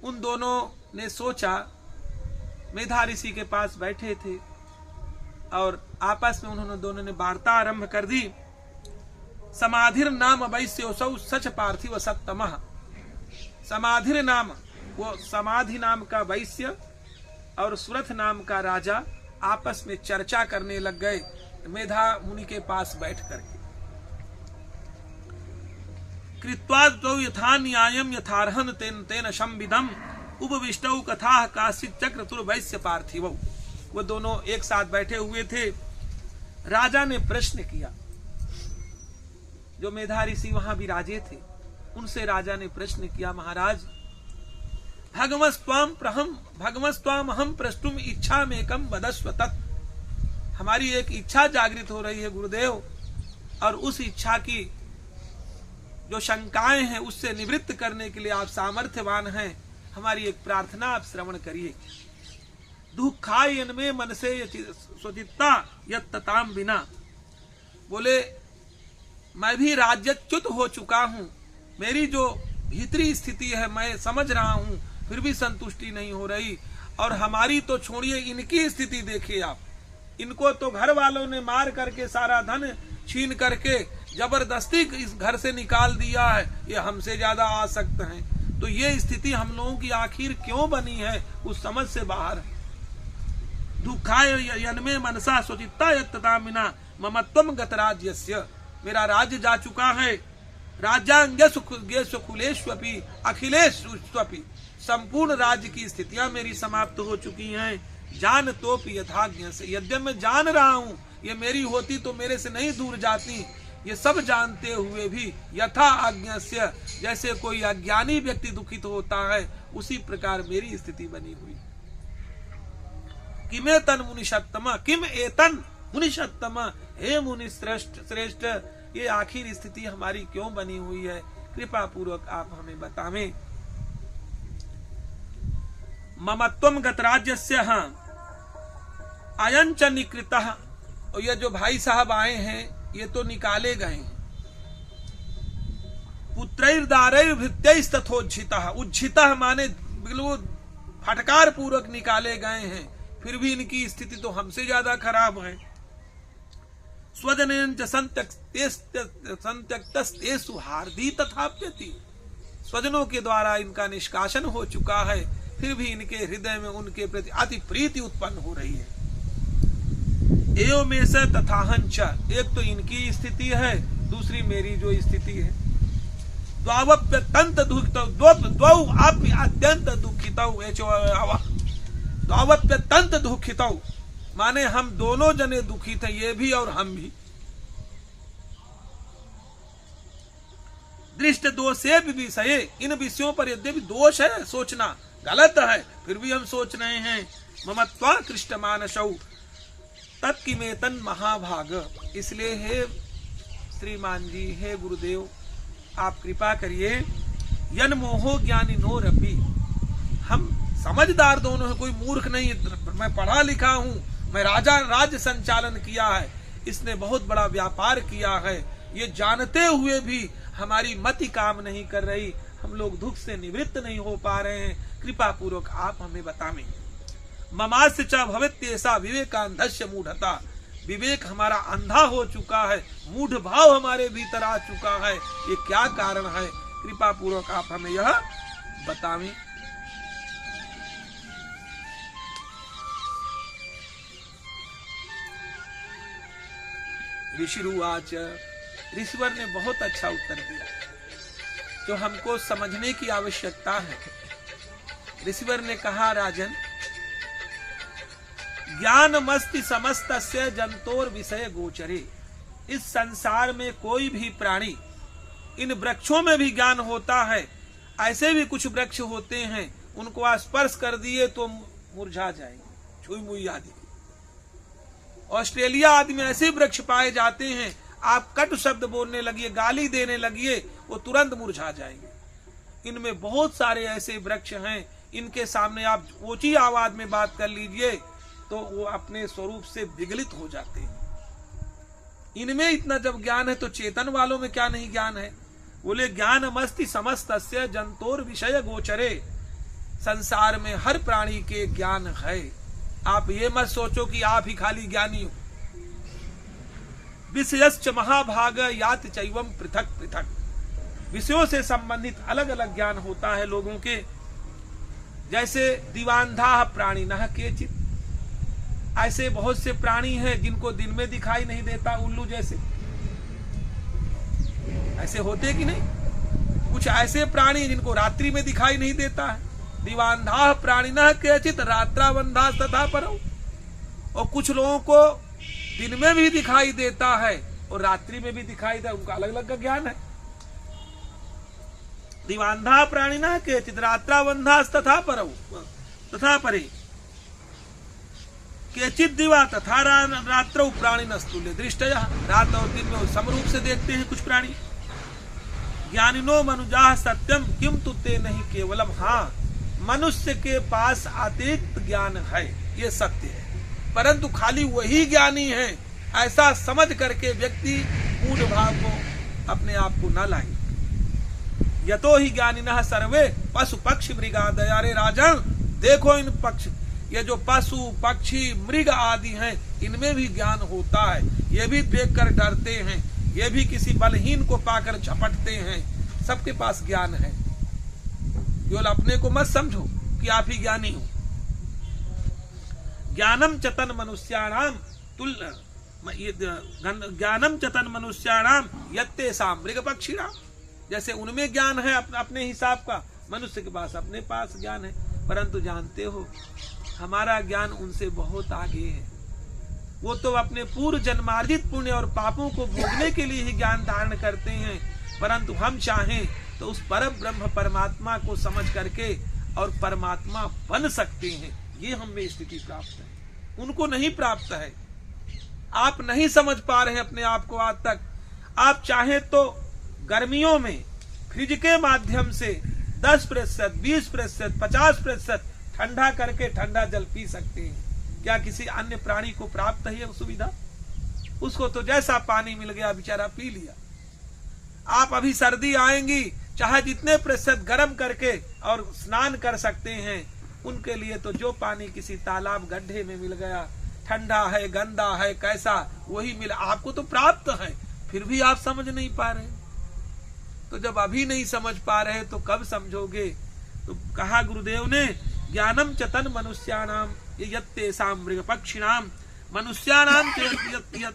उन दोनों ने सोचा, मेधा ऋषि के पास बैठे थे और आपस में उन्होंने दोनों ने वार्ता आरंभ कर दी। समाधिर नाम वैश्योसौ सच पार्थिव सत्तमः, समाधिर नाम, वो समाधि नाम का वैश्य और सुरथ नाम का राजा आपस में चर्चा करने लग गए मेधा मुनि के पास बैठ करके। कृत्वा द्वौ यथा न्यायम यथार्हन तेन संविदम उपविष्टौ कथा काश्चित् चक्रतुर वैश्य पार्थिवौ। वो दोनों एक साथ बैठे हुए थे। राजा ने प्रश्न किया, जो मेधा ऋषि वहां विराजे थे उनसे राजा ने प्रश्न किया, महाराज भगवस्त्वाम हम प्रष्टुम इच्छा में एकम वदस्व तत्, हमारी एक इच्छा जागृत हो रही है गुरुदेव, और उस इच्छा की जो शंकाएं हैं उससे निवृत्त करने के लिए आप सामर्थ्यवान हैं, हमारी एक प्रार्थना आप श्रवण करिए। दुखायन में मन से स्वचित्ता यत्तताम बिना, बोले मैं भी राज्यच्युत हो चुका हूं, मेरी जो भीतरी स्थिति है मैं समझ रहा हूं, फिर भी संतुष्टि नहीं हो रही। और हमारी तो छोड़िए, इनकी स्थिति देखिए आप, इनको तो घर वालों ने मार करके सारा धन छीन करके जबरदस्ती इस घर से निकाल दिया है, ये हमसे ज्यादा आसक्त हैं। तो ये स्थिति हम लोगों की आखिर क्यों बनी है, उस समझ से बाहर है। दुखाय यन्मे मनसा स्वचित्ता यत्ततामिना ममत्वम गतराज्यस्य, मेरा राज्य जा चुका है। राज्यांगेषुकुलेष्वपि अखिलेष्वपि, संपूर्ण राज्य की स्थितियां मेरी समाप्त हो चुकी हैं। जान तोपि यथाज्ञ से, यद्यप मैं जान रहा हूं ये मेरी होती तो मेरे से नहीं दूर जाती, ये सब जानते हुए भी यथा आज्ञा से, जैसे कोई अज्ञानी व्यक्ति दुखित होता है उसी प्रकार मेरी स्थिति बनी हुई। किमे तन मुनिषत्तम किम एतन मुनिषत्तम, हे मुनि श्रेष्ठ, ये आखिर स्थिति हमारी क्यों बनी हुई है, कृपा पूर्वक आप हमें बतावें। ममत्वम गतराज्यस्य अयंच निकृतः, और ये जो भाई साहब आए हैं ये तो निकाले गए हैं। पुत्रैर्दारैर्भृत्यैस्तथोज्झितः, उज्झितः माने बिल्कुल फटकार पूर्वक निकाले गए हैं, फिर भी इनकी स्थिति तो हमसे ज्यादा खराब है। स्वजनेन च संत्यक्तेषु हार्दी तथाप्यति, स्वजनों के द्वारा इनका निष्कासन हो चुका है, फिर भी इनके हृदय में उनके प्रति अति प्रीति उत्पन्न हो रही है। एवमेष तथाहंच, एक तो इनकी स्थिति है, दूसरी मेरी जो स्थिति है। द्वावप्यत्यंत दुखितौ, माने हम दोनों जने दुखित हैं, ये भी और हम भी। दृष्ट दोषे विषये, इन विषयों पर यद्यपि दोष है, सोचना गलत है, फिर भी हम सोच रहे हैं। ममत्वा कृष्ट मानसौ तत्किमेतन महाभाग, इसलिए हे श्रीमान जी, हे गुरुदेव, आप कृपा करिए। यन मोहो ज्ञानी नो रपी, हम समझदार दोनों हैं, कोई मूर्ख नहीं। मैं पढ़ा लिखा हूँ, मैं राज्य संचालन किया है, इसने बहुत बड़ा व्यापार किया है, ये जानते हुए भी हमारी मति काम नहीं कर रही, हम लोग दुख से निवृत्त नहीं हो पा रहे हैं, कृपा पूर्वक आप हमें बतावें। ममास्य च भवेत्येषा विवेकांधस्य मूढ़ता, विवेक हमारा अंधा हो चुका है, मूढ़ भाव हमारे भीतर आ चुका है, ये क्या कारण है, कृपा पूर्वक आप हमें यह बतावें। ऋषिरुवाच, ऋषिवर ने बहुत अच्छा उत्तर दिया जो हमको समझने की आवश्यकता है। ऋषिवर ने कहा, राजन, ज्ञानमस्ति समस्तस्य जंतोर विषय गोचरे, इस संसार में कोई भी प्राणी, इन वृक्षों में भी ज्ञान होता है, ऐसे भी कुछ वृक्ष होते हैं, उनको स्पर्श कर दिए तो मुरझा जाएंगे, छुई मुई आदि। ऑस्ट्रेलिया आदि में ऐसे वृक्ष पाए जाते हैं, आप कटु शब्द बोलने लगिए, गाली देने लगिए, वो तुरंत मुरझा जाएंगे। इनमें बहुत सारे ऐसे वृक्ष हैं, इनके सामने आप ऊंची आवाज में बात कर लीजिए तो वो अपने स्वरूप से विगलित हो जाते हैं। इनमें इतना जब ज्ञान है तो चेतन वालों में क्या नहीं ज्ञान है। बोले, ज्ञानमस्ति समस्तस्य जंतोर विषय गोचरे, संसार में हर प्राणी के ज्ञान है। आप ये मत सोचो कि आप ही खाली ज्ञानी हो। विषयश्च महाभाग याति चैवम पृथक पृथक, विषयों से संबंधित अलग अलग ज्ञान होता है लोगों के। जैसे दिवांधा प्राणी न केचित, ऐसे बहुत से प्राणी हैं जिनको दिन में दिखाई नहीं देता, उल्लू जैसे। ऐसे होते कि नहीं? कुछ ऐसे प्राणी जिनको रात्रि में दिखाई नहीं देता है। दिवांधा प्राणी न केचित रात्रावंधा तथा परौ, और कुछ लोगों को दिन में भी दिखाई देता है और रात्रि में भी दिखाई देता है, उनका अलग अलग का ज्ञान है। दिवांधा प्राणी न केचित रात्रावंधा तथा परौ तथा परे, केचित दिवा तथा रात्रौ प्राणी नस्तुल्य दृष्टया, रात और दिन में समरूप से देखते हैं कुछ प्राणी। ज्ञानिनो मनुजाः सत्यम किम तुते नहीं केवलम, हाँ, मनुष्य के पास अतिरिक्त ज्ञान है, ये सत्य है, परंतु खाली वही ज्ञानी है, ऐसा समझ करके व्यक्ति मूढ़ भाव को अपने आप को न लाए। यतो ही ज्ञानिनः सर्वे पशु पक्षी मृगादया, रे राजन देखो इन पक्ष, ये जो पशु पक्षी मृग आदि हैं, इनमें भी ज्ञान होता है, ये भी देखकर डरते हैं, ये भी किसी बलहीन को पाकर झपटते हैं, सबके पास ज्ञान है। केवल अपने को मत समझो कि आप ही ज्ञानी हो। ज्ञानम चतन मनुष्याणाम तुल्य, ज्ञानम चतन मनुष्याणाम यत्तेषां मृग पक्षिणाम, जैसे उनमें ज्ञान है अपने हिसाब का, मनुष्य के पास अपने पास ज्ञान है, परंतु जानते हो हमारा ज्ञान उनसे बहुत आगे है। वो तो अपने पूर्व जन्मार्जित पुण्य और पापों को भोगने के लिए ही ज्ञान धारण करते हैं, परंतु हम चाहें तो उस परम ब्रह्म परमात्मा को समझ करके और परमात्मा बन सकते हैं। ये हमें स्थिति प्राप्त है, उनको नहीं प्राप्त है। आप नहीं समझ पा रहे अपने आप को आज तक। आप चाहें तो गर्मियों में फ्रिज के माध्यम से 10%, 20%, 50% ठंडा करके ठंडा जल पी सकते हैं। क्या किसी अन्य प्राणी को प्राप्त है सुविधा? उसको तो जैसा पानी मिल गया बेचारा पी लिया। आप अभी सर्दी आएंगी, चाहे जितने प्रतिशत गर्म करके और स्नान कर सकते हैं। उनके लिए तो जो पानी किसी तालाब गड्ढे में मिल गया, ठंडा है, गंदा है, कैसा, वही मिला। आपको तो प्राप्त है, फिर भी आप समझ नहीं पा रहे। तो जब अभी नहीं समझ पा रहे तो कब समझोगे? तो कहा गुरुदेव ने, ज्ञानम चतन मनुष्याणाम यत्तेषां मृग पक्षिणाम मनुष्याणाम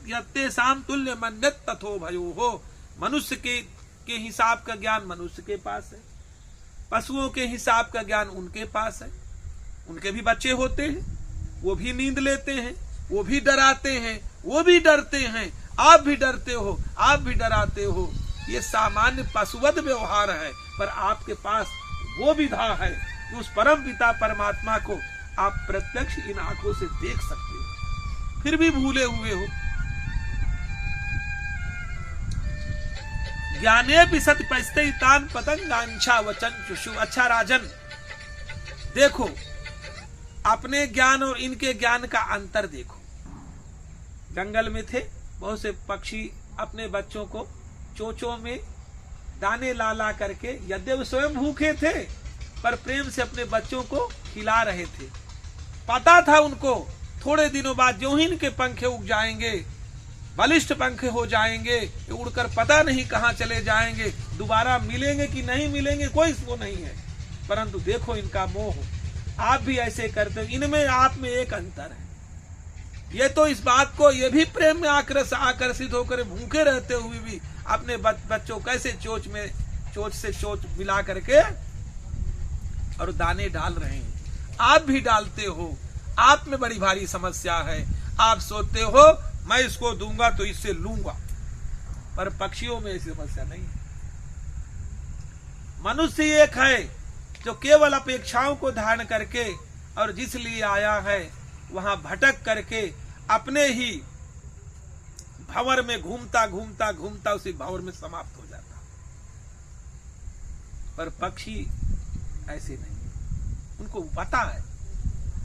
यत्तेषां तुल्य मन्यत् तथो भयो हो। मनुष्य के हिसाब का ज्ञान मनुष्य के पास है, पशुओं के हिसाब का ज्ञान उनके पास है। उनके भी बच्चे होते हैं, वो भी नींद लेते हैं, वो भी डराते हैं, वो भी डरते हैं। आप भी डरते हो, आप भी डराते हो। ये सामान्य पशुवत व्यवहार है, पर आपके पास वो विधा है कि उस परम पिता परमात्मा को आप प्रत्यक्ष इन आंखों से देख सकते हो, फिर भी भूले हुए हो। ज्ञाने भी सत पस्तान पतंगांछा वचन चुषु। अच्छा राजन, देखो अपने ज्ञान और इनके ज्ञान का अंतर देखो। जंगल में थे, बहुत से पक्षी अपने बच्चों को चोंचों में दाने ला ला करके, यद्यपि स्वयं भूखे थे पर प्रेम से अपने बच्चों को खिला रहे थे। पता था उनको थोड़े दिनों बाद जो ही इनके पंखे उग जाएंगे, बलिष्ठ पंखे हो जाएंगे, उड़कर पता नहीं कहां चले जाएंगे, दोबारा मिलेंगे कि नहीं मिलेंगे कोई वो नहीं है। परंतु देखो इनका मोह। आप भी ऐसे करते हो, इनमें आप में एक अंतर है। ये तो इस बात को, ये भी प्रेम में आकर्षित होकर भूखे रहते हुए भी अपने बच्चों कैसे चोंच से चोंच मिला करके और दाने डाल रहे हैं। आप भी डालते हो, आप में बड़ी भारी समस्या है। आप सोचते हो मैं इसको दूंगा तो इससे लूंगा, पर पक्षियों में ऐसी समस्या नहीं है। मनुष्य एक है जो केवल अपेक्षाओं को धारण करके और जिस लिए आया है वहां भटक करके अपने ही भंवर में घूमता घूमता घूमता उसी भंवर में समाप्त हो जाता। पर पक्षी ऐसे नहीं, उनको पता है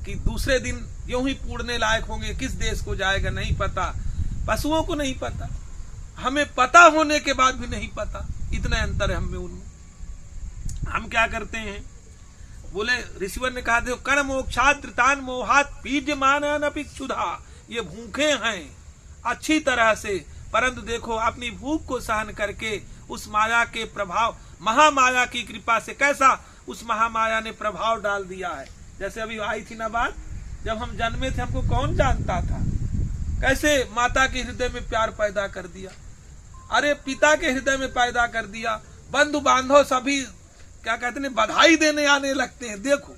कि दूसरे दिन यूं ही पूर्णे लायक होंगे, किस देश को जाएगा नहीं पता। पशुओं को नहीं पता, हमें पता होने के बाद भी नहीं पता। इतना अंतर है हमें उनमें। हम क्या करते हैं, बोले ऋषिवर ने कहा देखो, कण मोक्षाद्रतान मोहात पीड्यमानान अपि क्षुधा। ये भूखे हैं अच्छी तरह से, परंतु देखो अपनी भूख को सहन करके उस माया के प्रभाव, महामाया की कृपा से कैसा उस महामाया ने प्रभाव डाल दिया है। जैसे अभी आई थी ना बात, जब हम जन्मे थे हमको कौन जानता था, कैसे माता के हृदय में प्यार पैदा कर दिया, अरे पिता के हृदय में पैदा कर दिया। बंधु बांधव सभी क्या कहते हैं, बधाई देने आने लगते हैं। देखो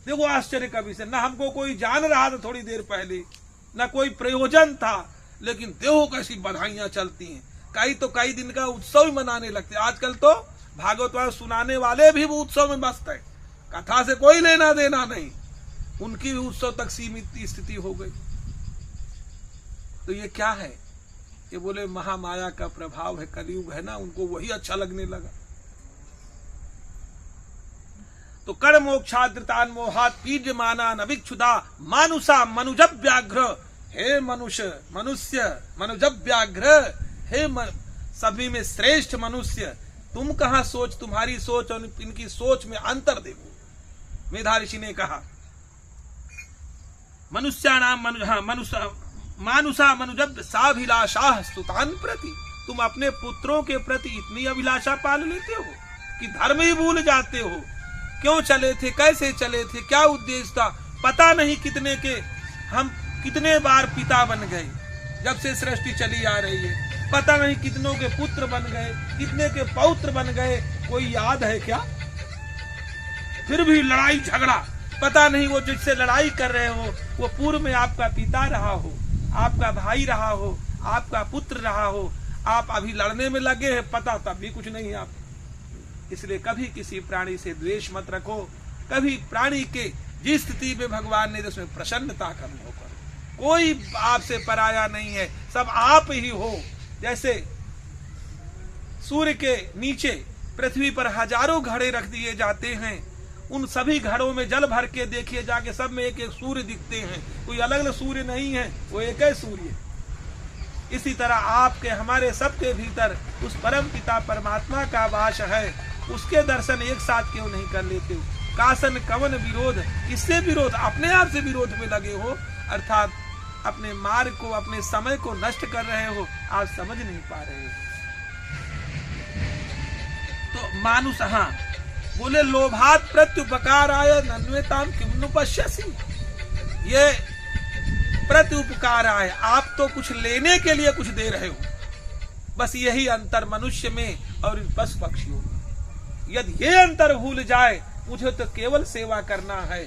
देखो आश्चर्य का विषय, न हमको कोई जान रहा था थोड़ी देर पहले, न कोई प्रयोजन था, लेकिन देखो कैसी बधाइयां चलती हैं। कई दिन का उत्सव ही मनाने लगते हैं। आजकल तो भागवत सुनाने वाले भी वो उत्सव में मस्त है, कथा से कोई लेना देना नहीं, उनकी भी उत्सव तक सीमित स्थिति हो गई। तो ये क्या है, ये बोले महामाया का प्रभाव है, कलयुग है ना, उनको वही अच्छा लगने लगा। तो कण मोक्षाद्रतान मोहात पीड्यमानान अभिक्षुधा मानुषा मनुजब व्याघ्र। हे मनुष्य मनुजब व्याघ्र, हे सभी में श्रेष्ठ मनुष्य, तुम कहां सोच, तुम्हारी सोच और इनकी सोच में अंतर देखो। मेधा ऋषि ने कहा मनुष्याणाम मानुषा मनुजब साभिलाषा सुतान प्रति। तुम अपने पुत्रों के प्रति इतनी अभिलाषा पाल लेते हो कि धर्म ही भूल जाते हो। क्यों चले थे, कैसे चले थे, क्या उद्देश्य था, पता नहीं। कितने के हम कितने बार पिता बन गए जब से सृष्टि चली आ रही है, पता नहीं कितनों के पुत्र बन गए, कितने के पौत्र बन गए, कोई याद है क्या? फिर भी लड़ाई झगड़ा, पता नहीं वो जिससे लड़ाई कर रहे हो वो पूर्व में आपका पिता रहा हो, आपका भाई रहा हो, आपका पुत्र रहा हो, आप अभी लड़ने में लगे हैं, पता तब भी कुछ नहीं है आप। इसलिए कभी किसी प्राणी से द्वेष मत रखो, कभी प्राणी के जिस स्थिति में भगवान ने जिसमें प्रसन्नता का अनुभव करो। कोई आपसे पराया नहीं है, सब आप ही हो। जैसे सूर्य के नीचे पृथ्वी पर हजारों घड़े रख दिए जाते हैं, उन सभी घड़ों में जल भर के देखिए जाके, सब में एक एक सूर्य दिखते हैं, कोई अलग अलग सूर्य नहीं है, वो एक ही सूर्य। इसी तरह आपके हमारे सबके भीतर उस परम पिता परमात्मा का वास है, उसके दर्शन एक साथ क्यों नहीं कर लेते हो? कासन कवन विरोध, किससे विरोध? अपने आप से विरोध में लगे हो, अर्थात अपने मार्ग को, अपने समय को नष्ट कर रहे हो, आप समझ नहीं पा रहे हो। तो मानुष, हाँ बोले लोभात प्रत्युपकाराय नन्वेताम किम नु पश्यसि, ये प्रत्युपकाराय, आप तो कुछ लेने के लिए कुछ दे रहे हो, बस यही अंतर मनुष्य में और पशु पक्षियों में। यदि ये अंतर भूल जाए, मुझे तो केवल सेवा करना है,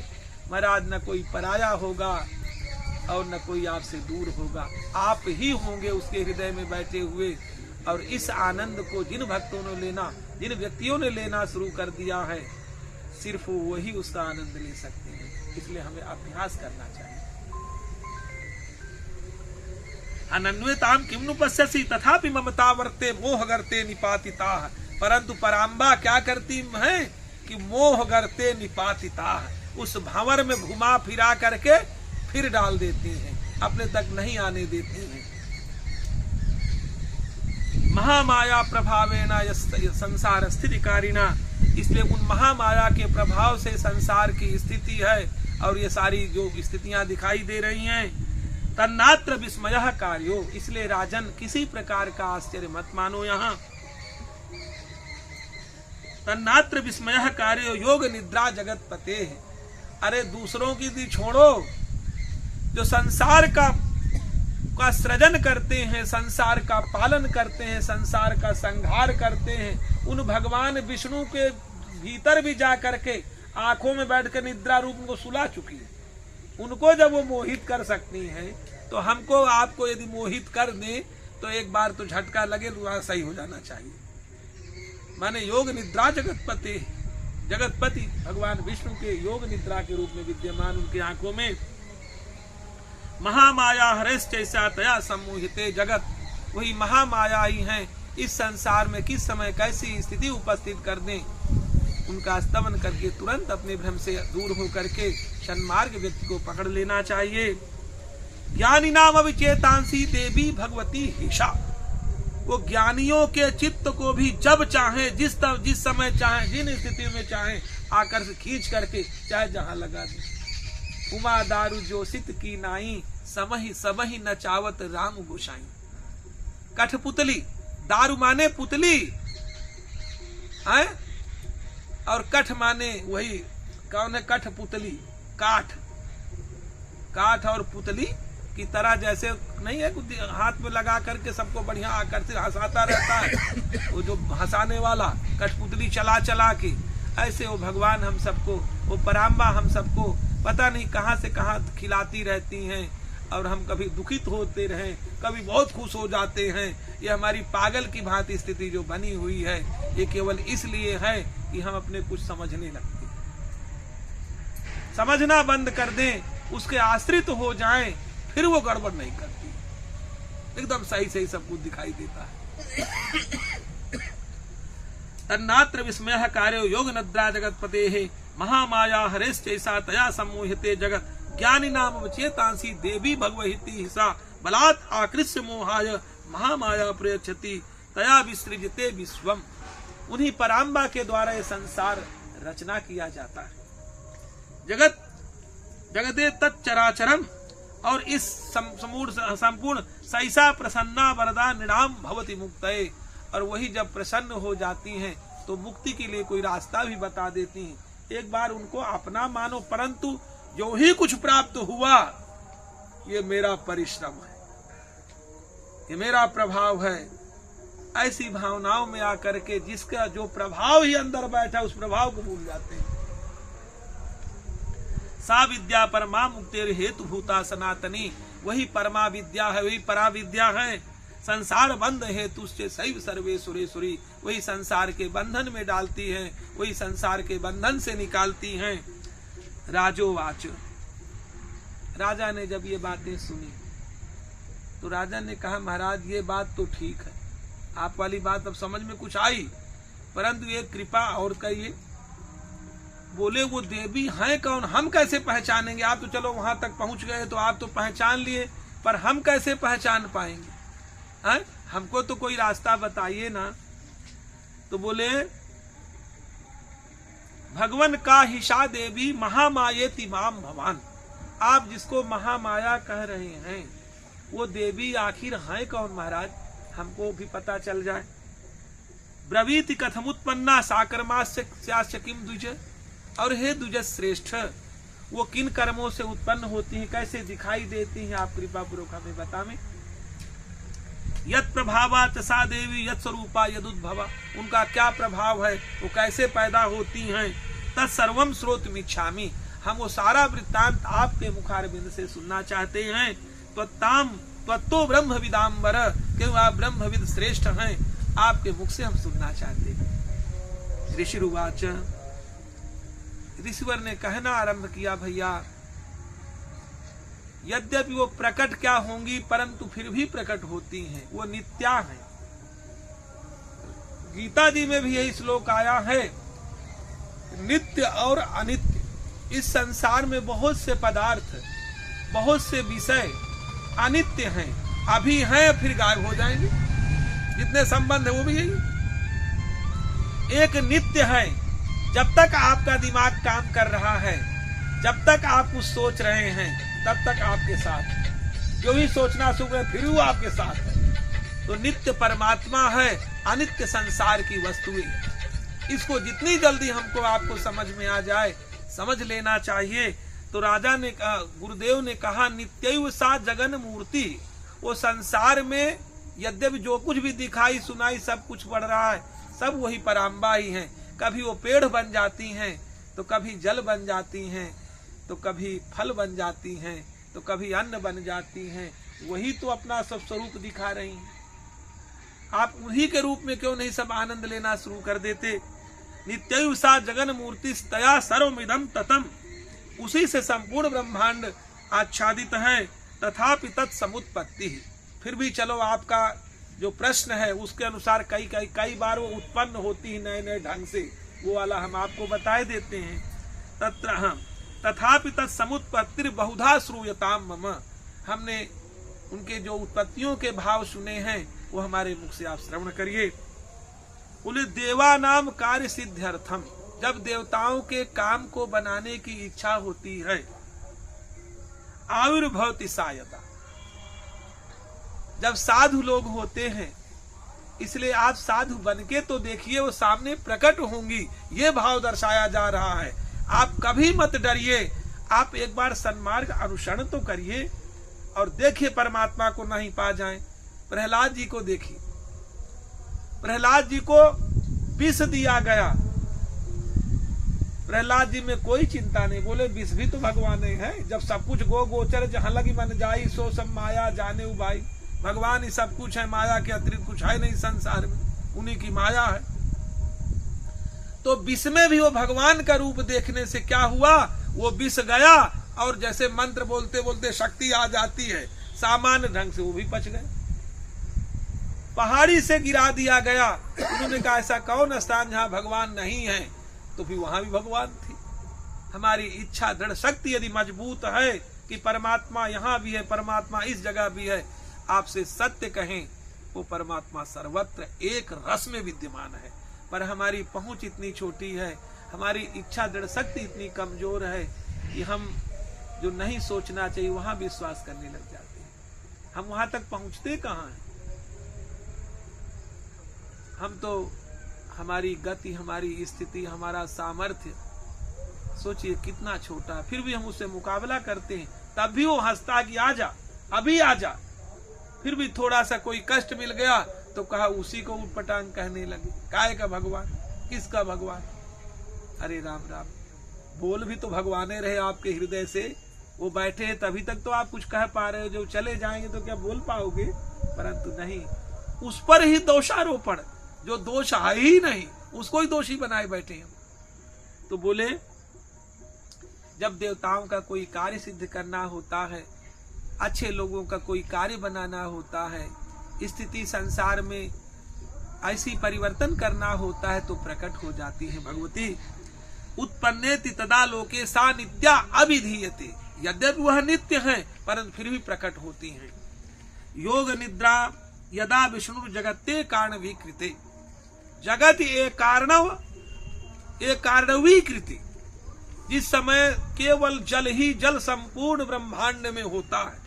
महाराज न कोई पराया होगा और न कोई आपसे दूर होगा, आप ही होंगे उसके हृदय में बैठे हुए। और इस आनंद को जिन भक्तों ने लेना, जिन व्यक्तियों ने लेना शुरू कर दिया है, सिर्फ वही उसका आनंद ले सकते हैं। इसलिए हमें अभ्यास करना चाहिए। अनन्वेताम किम नु पश्यसि तथापि ममता वर्ते मोह गर्ते निपातिता, परंतु पराम्बा क्या करती है कि मोह गर्ते निपातिता, उस भंवर में घुमा फिरा करके फिर डाल देती हैं, अपने तक नहीं आने देती हैं। महामाया प्रभावेण संसार स्थितिकारिणा, इसलिए उन महामाया के प्रभाव से संसार की स्थिति है और ये सारी जो स्थितियां दिखाई दे रही हैं। तन्नात्र विस्मयः कार्यो, इसलिए राजन किसी प्रकार का आश्चर्य मत मानो। यहाँ तन्नात्र विस्मयः कार्यो योग निद्रा जगत पते है। अरे दूसरों की दी छोड़ो, जो संसार का सृजन करते हैं, संसार का पालन करते हैं, संसार का संहार करते हैं, उन भगवान विष्णु के भीतर भी जा करके आंखों में बैठकर निद्रा रूप उनको सुला चुकी है। उनको जब वो मोहित कर सकती हैं, तो हमको आपको यदि मोहित कर दे तो एक बार तो झटका लगे, तो सही हो जाना चाहिए। माने योग निद्रा जगतपति, जगतपति भगवान विष्णु के योग निद्रा के रूप में विद्यमान उनकी आंखों में महामाया हरेश्चैसा तया सम्मोहिते जगत, वही महामाया ही हैं। इस संसार में किस समय कैसी स्थिति उपस्थित कर दें, उनका स्तमन करके तुरंत अपने भ्रम से दूर हो करके सन्मार्ग व्यक्ति को पकड़ लेना चाहिए। ज्ञानी नाम अविचेतांसी देवी भगवती हिषा, वो ज्ञानियों के चित्त को भी जब चाहे, जिस समय चाहे, जिन स्थिति में चाहे, आकर से खींच करके चाहे जहां लगा दे। उमा दारू जोशित की नाई, समहि सबहि नचावत राम गोसाई। कठपुतली, दारू माने पुतली है, और कठ माने वही कौन है, कठपुतली, काठ, काठ और पुतली की तरह जैसे नहीं है, कुछ हाथ में लगा करके सबको बढ़िया आकर्षित हंसाता रहता है, वो जो हंसाने वाला कठपुतली चला चला के, ऐसे वो भगवान हम सबको, वो पराम्बा हम सबको पता नहीं कहां से कहां खिलाती रहती हैं, और हम कभी दुखित होते रहे, कभी बहुत खुश हो जाते हैं। ये हमारी पागल की भांति स्थिति जो बनी हुई है, ये केवल इसलिए है कि हम अपने कुछ समझने लगते हैं। समझना बंद कर दें, उसके आश्रित हो जाएं, फिर वो गड़बड़ नहीं करती, एकदम सही सही सब कुछ दिखाई देता है। तन्नात्र विस्मयः कार्यो योग निद्रा जगतपते महामाया हरेश्चैसा तया सम्मोहिते जगत, ज्ञानी नाम चेतांसी देवी भगवती हिसा, बलात् आकृष्य मोहाय महामाया प्रयच्छति तया विसृजते विश्वम। उन्हीं पराम्बा के द्वारा ये संसार रचना किया जाता है। जगत जगते तच्चराचरम, और इस संपूर्ण सैसा प्रसन्ना वरदा निणाम भवति मुक्तये, और वही जब प्रसन्न हो जाती हैं तो मुक्ति के लिए कोई रास्ता भी बता देती हैं। एक बार उनको अपना मानो, परंतु जो ही कुछ प्राप्त हुआ, ये मेरा परिश्रम है, ये मेरा प्रभाव है, ऐसी भावनाओं में आकर के जिसका जो प्रभाव ही अंदर बैठा, उस प्रभाव को भूल जाते हैं। सा विद्या परमा मुक्तिर हेतु भूता सनातनी, वही परमा विद्या है, वही परा विद्या है। संसार बंध हेतु से सैव सर्वे सुरेश्वरी, वही संसार के बंधन में डालती है, वही संसार के बंधन से निकालती हैं। राजोवाच, राजा ने जब ये बातें सुनी तो राजा ने कहा, महाराज ये बात तो ठीक है, आप वाली बात अब समझ में कुछ आई, परंतु ये कृपा और करिए। बोले वो देवी हैं कौन, हम कैसे पहचानेंगे? आप तो चलो वहां तक पहुंच गए तो आप तो पहचान लिए, पर हम कैसे पहचान पाएंगे? हैं? हमको तो कोई रास्ता बताइए ना। तो बोले भगवान का हिशा देवी महामायेति माम भवान, आप जिसको महामाया कह रहे हैं वो देवी आखिर हैं कौन महाराज, हमको भी पता चल जाए। ब्रवीति कथमुत्पन्ना साकर्मास्य किम द्विज, और हे द्विज श्रेष्ठ वो किन कर्मों से उत्पन्न होती हैं, कैसे दिखाई देती हैं, आप कृपा पूर्वक हमें बतावें। यत् प्रभावा सा देवी यत् स्वरूपा यदुद्भवा, उनका क्या प्रभाव है, वो कैसे पैदा होती हैं। तत्सर्वम श्रोतुमिच्छामि, हम वो सारा वृत्तांत आपके मुखारबिंद से सुनना चाहते हैं। त्वत्तो ब्रह्मविदाम्बर, क्यों आप ब्रह्मविद श्रेष्ठ हैं, आपके मुख से हम सुनना चाहते हैं। ऋषिरुवाच, ऋषिवर ने कहना आरंभ किया, भैया यद्यपि वो प्रकट क्या होंगी परंतु फिर भी प्रकट होती हैं, वो नित्या हैं। गीता जी में भी यही श्लोक आया है, नित्य और अनित्य। इस संसार में बहुत से पदार्थ, बहुत से विषय अनित्य हैं, अभी हैं फिर गायब हो जाएंगे, जितने संबंध है वो भी यही। एक नित्य है, जब तक आपका दिमाग काम कर रहा है, जब तक आप कुछ सोच रहे हैं तब तक आपके साथ है, जो ही सोचना शुरू है फिर वो आपके साथ है। तो नित्य परमात्मा है, अनित्य संसार की वस्तुएं। इसको जितनी जल्दी हमको आपको समझ में आ जाए समझ लेना चाहिए। तो राजा ने कहा, गुरुदेव ने कहा, नित्यैव सा जगन मूर्ति, वो संसार में यद्यपि जो कुछ भी दिखाई सुनाई सब कुछ बढ़ रहा है, सब वही पराम्बा ही है। कभी वो पेड़ बन जाती हैं, तो कभी जल बन जाती हैं, तो कभी फल बन जाती हैं, तो कभी अन्न बन जाती हैं, वही तो अपना सब स्वरूप दिखा रही हैं। आप उन्हीं के रूप में क्यों नहीं सब आनंद लेना शुरू कर देते। नित्यैव सा जगन मूर्ति तया सर्वमिदं ततम, उसी से संपूर्ण ब्रह्मांड आच्छादित है। तथापि तत्समुत्पत्ति, फिर भी चलो आपका जो प्रश्न है उसके अनुसार कई बार वो उत्पन्न होती है नए नए ढंग से, वो वाला हम आपको बताए देते हैं। तथापि तत्समुत्पत्ति बहुधा श्रूयताम मम, हमने उनके जो उत्पत्तियों के भाव सुने हैं वो हमारे मुख से आप श्रवण करिए। बोले देवा नाम कार्य सिद्ध्यर्थम, जब देवताओं के काम को बनाने की इच्छा होती है, आविर्भवति सायता, जब साधु लोग होते हैं, इसलिए आप साधु बनके तो देखिए वो सामने प्रकट होंगी, ये भाव दर्शाया जा रहा है। आप कभी मत डरिए, आप एक बार सन्मार्ग अनुसरण तो करिए और देखिए परमात्मा को नहीं पा जाएं। प्रहलाद जी को देखिए, प्रहलाद जी को विष दिया गया, प्रहलाद जी में कोई चिंता नहीं, बोले विष भी तो भगवान है। जब सब कुछ गो गोचर जहां लगी मन जाई, सो सब माया जाने उबाई, भगवान ही सब कुछ है, माया के अतिरिक्त कुछ है नहीं संसार में, उन्हीं की माया है। तो विष में भी वो भगवान का रूप देखने से क्या हुआ, वो विष गया और जैसे मंत्र बोलते बोलते शक्ति आ जाती है, सामान्य ढंग से वो भी पच गए। पहाड़ी से गिरा दिया गया, उन्होंने कहा ऐसा कौन स्थान जहां भगवान नहीं है, तो फिर वहां भी भगवान थी। हमारी इच्छा दृढ़ शक्ति यदि मजबूत है कि परमात्मा यहाँ भी है, परमात्मा इस जगह भी है, आपसे सत्य कहें वो परमात्मा सर्वत्र एक रस में विद्यमान है, पर हमारी पहुंच इतनी छोटी है, हमारी इच्छा दृढ़ शक्ति इतनी कमजोर है कि हम जो नहीं सोचना चाहिए वहां विश्वास करने लग जाते हैं। हम वहां तक पहुंचते कहाँ हैं। हम तो हमारी गति, हमारी स्थिति, हमारा सामर्थ्य सोचिए कितना छोटा, फिर भी हम उससे मुकाबला करते हैं। तब भी वो हंसता कि आजा, अभी आजा। फिर भी थोड़ा सा कोई कष्ट मिल गया तो कहा उसी को उटपटांग कहने लगे, काय का भगवान, किसका भगवान। अरे राम राम, बोल भी तो भगवाने रहे आपके हृदय से, वो बैठे हैं तभी तक तो आप कुछ कह पा रहे हो, जो चले जाएंगे तो क्या बोल पाओगे। परंतु नहीं, उस पर ही दोषारोपण, जो दोष है ही नहीं उसको ही दोषी बनाए बैठे हैं। तो बोले जब देवताओं का कोई कार्य सिद्ध करना होता है, अच्छे लोगों का कोई कार्य बनाना होता है, स्थिति संसार में ऐसी परिवर्तन करना होता है, तो प्रकट हो जाती है भगवती। उत्पन्नेति तदा लोके सा नित्या अभिधीयते, यद्यपि वह नित्य है परंतु फिर भी प्रकट होती हैं। योग निद्रा यदा विष्णु जगत्ते कारण विकृते, जगत एक कारणवीकृति, जिस समय केवल जल ही जल संपूर्ण ब्रह्मांड में होता है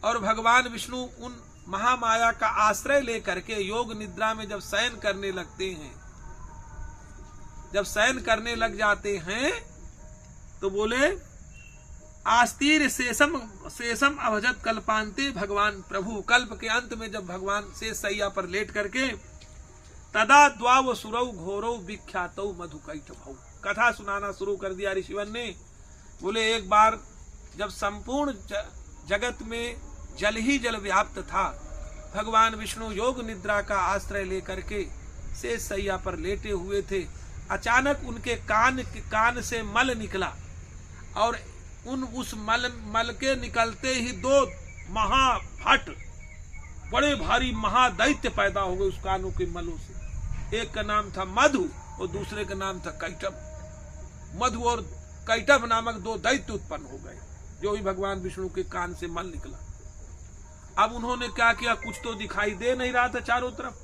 और भगवान विष्णु उन महामाया का आश्रय लेकर के योग निद्रा में जब शयन करने लगते हैं, जब शयन करने लग जाते हैं तो बोले आस्तीर शेषम अभजत कल्पांते भगवान प्रभु, कल्प के अंत में जब भगवान शेष सैया पर लेट करके तदा द्वाव सुरौ घोरौ विख्यातौ मधुकैटभौ, कथा सुनाना शुरू कर दिया ऋषिवन ने। बोले एक बार जब संपूर्ण जगत में जल ही जल व्याप्त था, भगवान विष्णु योग निद्रा का आश्रय लेकर के शेष सैया पर लेटे हुए थे। अचानक उनके कान से मल निकला और उस मल के निकलते ही दो महाभट बड़े भारी महादैत्य पैदा हो गए उस कानों के मलों से। एक का नाम था मधु और दूसरे का नाम था कैटभ। मधु और कैटभ नामक दो दैत्य उत्पन्न हो गए, जो ही भगवान विष्णु के कान से मल निकला। अब उन्होंने क्या किया, कुछ तो दिखाई दे नहीं रहा था चारों तरफ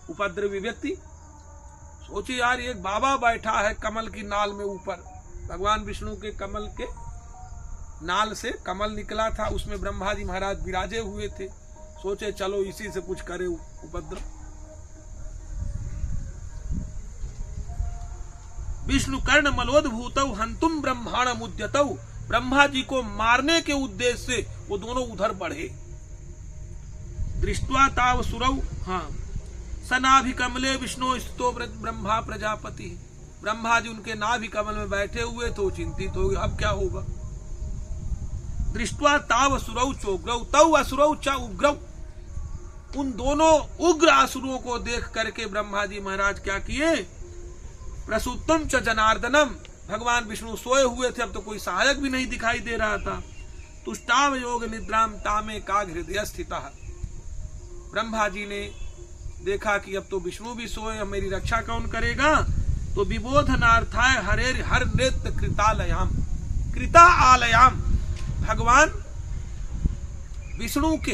उपद्रवी व्यक्ति। सोचिए यार, एक बाबा बैठा है कमल की नाल में ऊपर, भगवान विष्णु के कमल के नाल से कमल निकला था, उसमें ब्रह्मा जी महाराज विराजे हुए थे। सोचे चलो इसी से कुछ करे उपद्रव। विष्णु कर्ण मलोद्भूतौ हंतुम ब्रह्मांड मुद्यतौ, ब्रह्मा जी को मारने के उद्देश्य से वो दोनों उधर बढ़े। दृष्ट्वा ताव सुरौ सनाभि कमले विष्णु स्थितो ब्रह्मा प्रजापति, ब्रह्मा जी उनके नाभि कमल में बैठे हुए तो चिंतित हो गए, अब क्या होगा। दृष्ट्वा ताव असुरौ चोग्रौ तौ असुरौ च उग्रौ, उन दोनों उग्र असुरों को देख करके ब्रह्मा जी महाराज क्या किए, प्रसूतम च जनार्दनम, भगवान विष्णु सोए हुए थे, अब तो कोई सहायक भी नहीं दिखाई दे रहा था। तुष्टाव योग निद्राम तामे का हृदय स्थिता, ब्रह्मा जी ने देखा कि अब तो विष्णु भी सोए, अब मेरी रक्षा कौन करेगा। तो विबोधनार्थाय हरे हर नेत्र कृतालयाम, कृता आलयाम, भगवान विष्णु के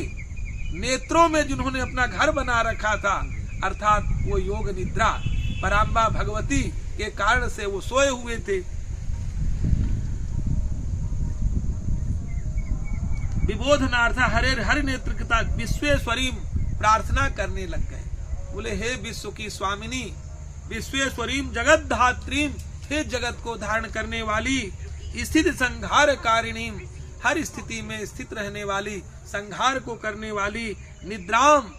नेत्रों में जिन्होंने अपना घर बना रखा था, अर्थात वो योग निद्रा पराम्बा भगवती के कारण से वो सोए हुए थे। विबोधनार्थ हरे हर नेत्र कृता विश्वेश्वरी प्रार्थना करने लग गए। बोले हे विश्व की स्वामिनी, विश्वेश्वरीम जगत धात्रीम, हे जगत को धारण करने वाली, स्थिति संहार कारिणी, हर स्थिति में स्थित रहने वाली, संहार को करने वाली, निद्राम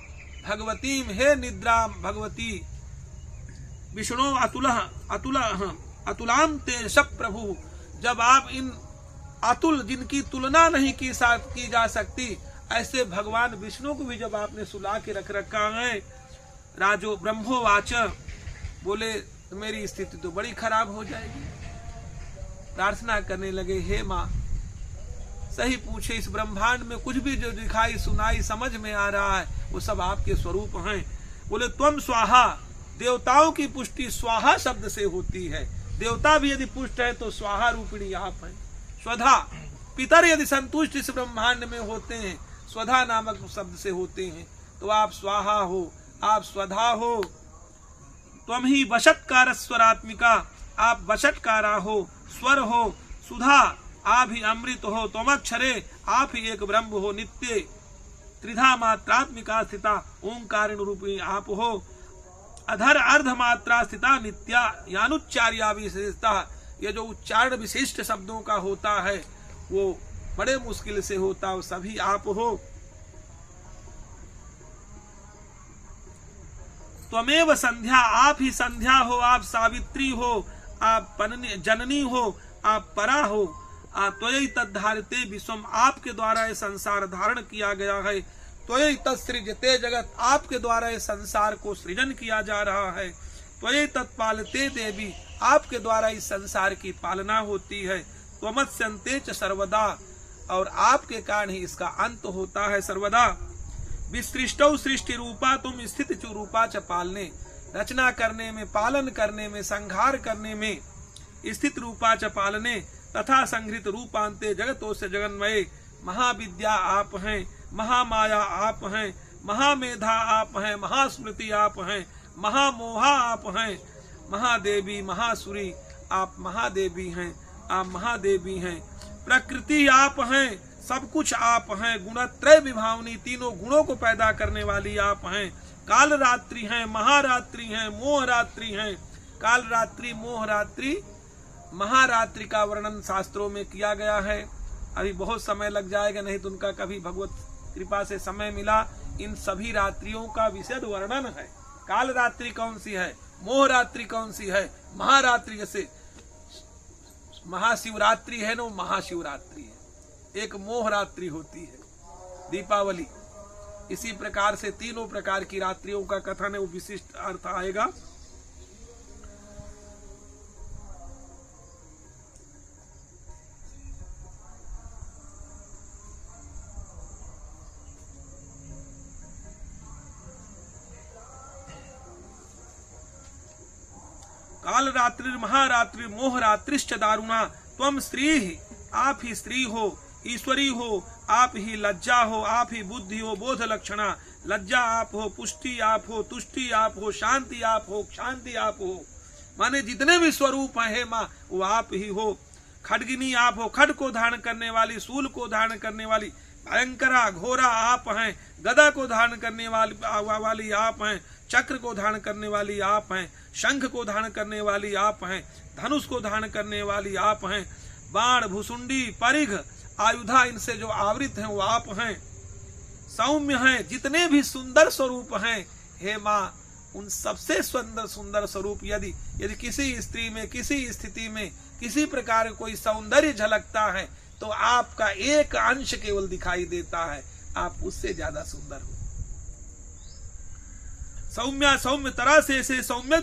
भगवतीम, हे निद्रा भगवती, विष्णु अतुलाम ते सब प्रभु, जब आप इन अतुल जिनकी तुलना नहीं की जा सकती ऐसे भगवान विष्णु को भी जब आपने सुला के रख रखा है। राजो ब्रह्मोवाच, बोले मेरी स्थिति तो बड़ी खराब हो जाएगी। प्रार्थना करने लगे, हे माँ सही पूछे, इस ब्रह्मांड में कुछ भी जो दिखाई सुनाई समझ में आ रहा है वो सब आपके स्वरूप हैं। बोले त्वम स्वाहा, देवताओं की पुष्टि स्वाहा शब्द से होती है, देवता भी यदि पुष्ट है तो स्वाहा रूपिणी आप हैं। स्वधा, पितर यदि संतुष्ट इस ब्रह्मांड में होते हैं, स्वधा नामक शब्द से होते हैं, तो आप स्वाहा हो, आप स्वधा हो। त्वम ही वशत्कार स्वरात्मिका, आप वशत्कारा हो, स्वर हो, सुधा आप ही अमृत हो, त्वमक्षरे आप ही एक ब्रह्म हो, नित्य त्रिधा मात्रात्मिका स्थिता ओंकारिण रूपी आप हो, अधर अर्ध मात्रा स्थिता नित्या यानुच्चार्या विशेषता, ये जो उच्चारण विशिष्ट शब्दों का होता है वो बड़े मुश्किल से होता, वो सभी आप हो। त्वमेव संध्या, आप ही संध्या हो, आप सावित्री हो, आप जननी हो, आप परा हो। त्वयि तद्धारिते विश्वम, आपके द्वारा ये संसार धारण किया गया है। त्वयि तत्सृजते जगत, आपके द्वारा ये संसार को सृजन किया जा रहा है। त्वयि तत्पालते देवी, आपके द्वारा इस संसार की पालना होती है। त्वमत्स्यन्ते च सर्वदा, और आपके कारण ही इसका अंत होता है सर्वदा। विसृष्टौ सृष्टि रूपा तुम स्थित चु रूपा च पालने, रचना करने में, पालन करने में, संहार करने में, स्थित रूपा च पालने, तथा संहृत रूपांते जगतो से जगन्मये। महाविद्या आप हैं, महामाया आप हैं, महामेधा आप हैं, महास्मृति आप हैं, महामोहा आप हैं, महादेवी महासुरी आप महादेवी हैं, आप महादेवी हैं। प्रकृति आप हैं, सब कुछ आप हैं। गुणत्रय विभावनी, तीनों गुणों को पैदा करने वाली आप हैं। काल रात्रि हैं, महारात्रि हैं, मोह रात्रि हैं। काल रात्रि, मोह रात्रि, महारात्रि का वर्णन शास्त्रों में किया गया है। अभी बहुत समय लग जाएगा, नहीं तो उनका कभी भगवत कृपा से समय मिला इन सभी रात्रियों का विशद वर्णन है। काल रात्रि कौन सी है, मोह रात्रि कौन सी है, महारात्रि, जैसे महाशिवरात्रि है ना, वो महाशिवरात्रि है। एक मोह रात्रि होती है, दीपावली। इसी प्रकार से तीनों प्रकार की रात्रियों का कथन है, वो विशिष्ट अर्थ आएगा। काल रात्रि महारात्रि मोह रात्रिश्च दारुणा, त्वम स्त्री, आप ही स्त्री हो, ईश्वरी हो, आप ही लज्जा हो, आप ही बुद्धि हो, बोध लक्षणा। लज्जा आप हो, पुष्टि आप हो, तुष्टि आप हो, शांति आप हो, शांति आप हो, माने जितने भी स्वरूप है माँ वो आप ही हो। खड्गिनी आप हो, खड को धारण करने वाली, शूल को धारण करने वाली, भयंकरा घोरा आप हैं, गदा को धारण करने वाली आप हैं, चक्र को धारण करने वाली आप हैं, शंख को धारण करने वाली आप हैं, धनुष को धारण करने वाली आप हैं, बाण भुसुंडी परिघ आयुधा इनसे जो आवृत हैं वो आप हैं। सौम्य हैं, जितने भी सुंदर स्वरूप हैं हे माँ, उन सबसे सुंदर सुंदर स्वरूप यदि किसी स्त्री में, किसी स्थिति में किसी प्रकार कोई सौंदर्य झलकता है तो आपका एक अंश केवल दिखाई देता है, आप उससे ज्यादा सुंदर हो। सौम्या सौम्य तरह से सौम्य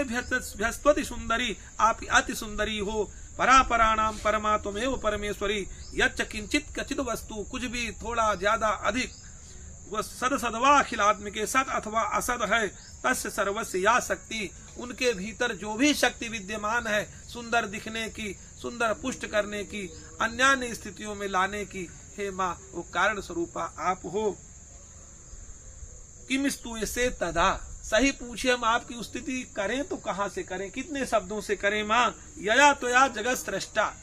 भ्यस्वति सुंदरी, आप अति सुंदरी हो। परापराणाम परमात्मेव परमेश्वरी, यच्च किंचित कचित वस्तु, कुछ भी थोड़ा ज्यादा अधिक, वह सद सदवा अखिलात्मिके, सत अथवा असद है, तस्य सर्वस्य या शक्ति, उनके भीतर जो भी शक्ति विद्यमान है सुंदर दिखने की, सुंदर पुष्ट करने की, अन्यान्य स्थितियों में लाने की, हे माँ वो कारण स्वरूपा आप हो। किमिस्तु ऐसे तदा, सही पूछे हम आपकी स्तुति करें तो कहां से करें, कितने शब्दों से करें माँ। यया तो या जगत सृष्टा,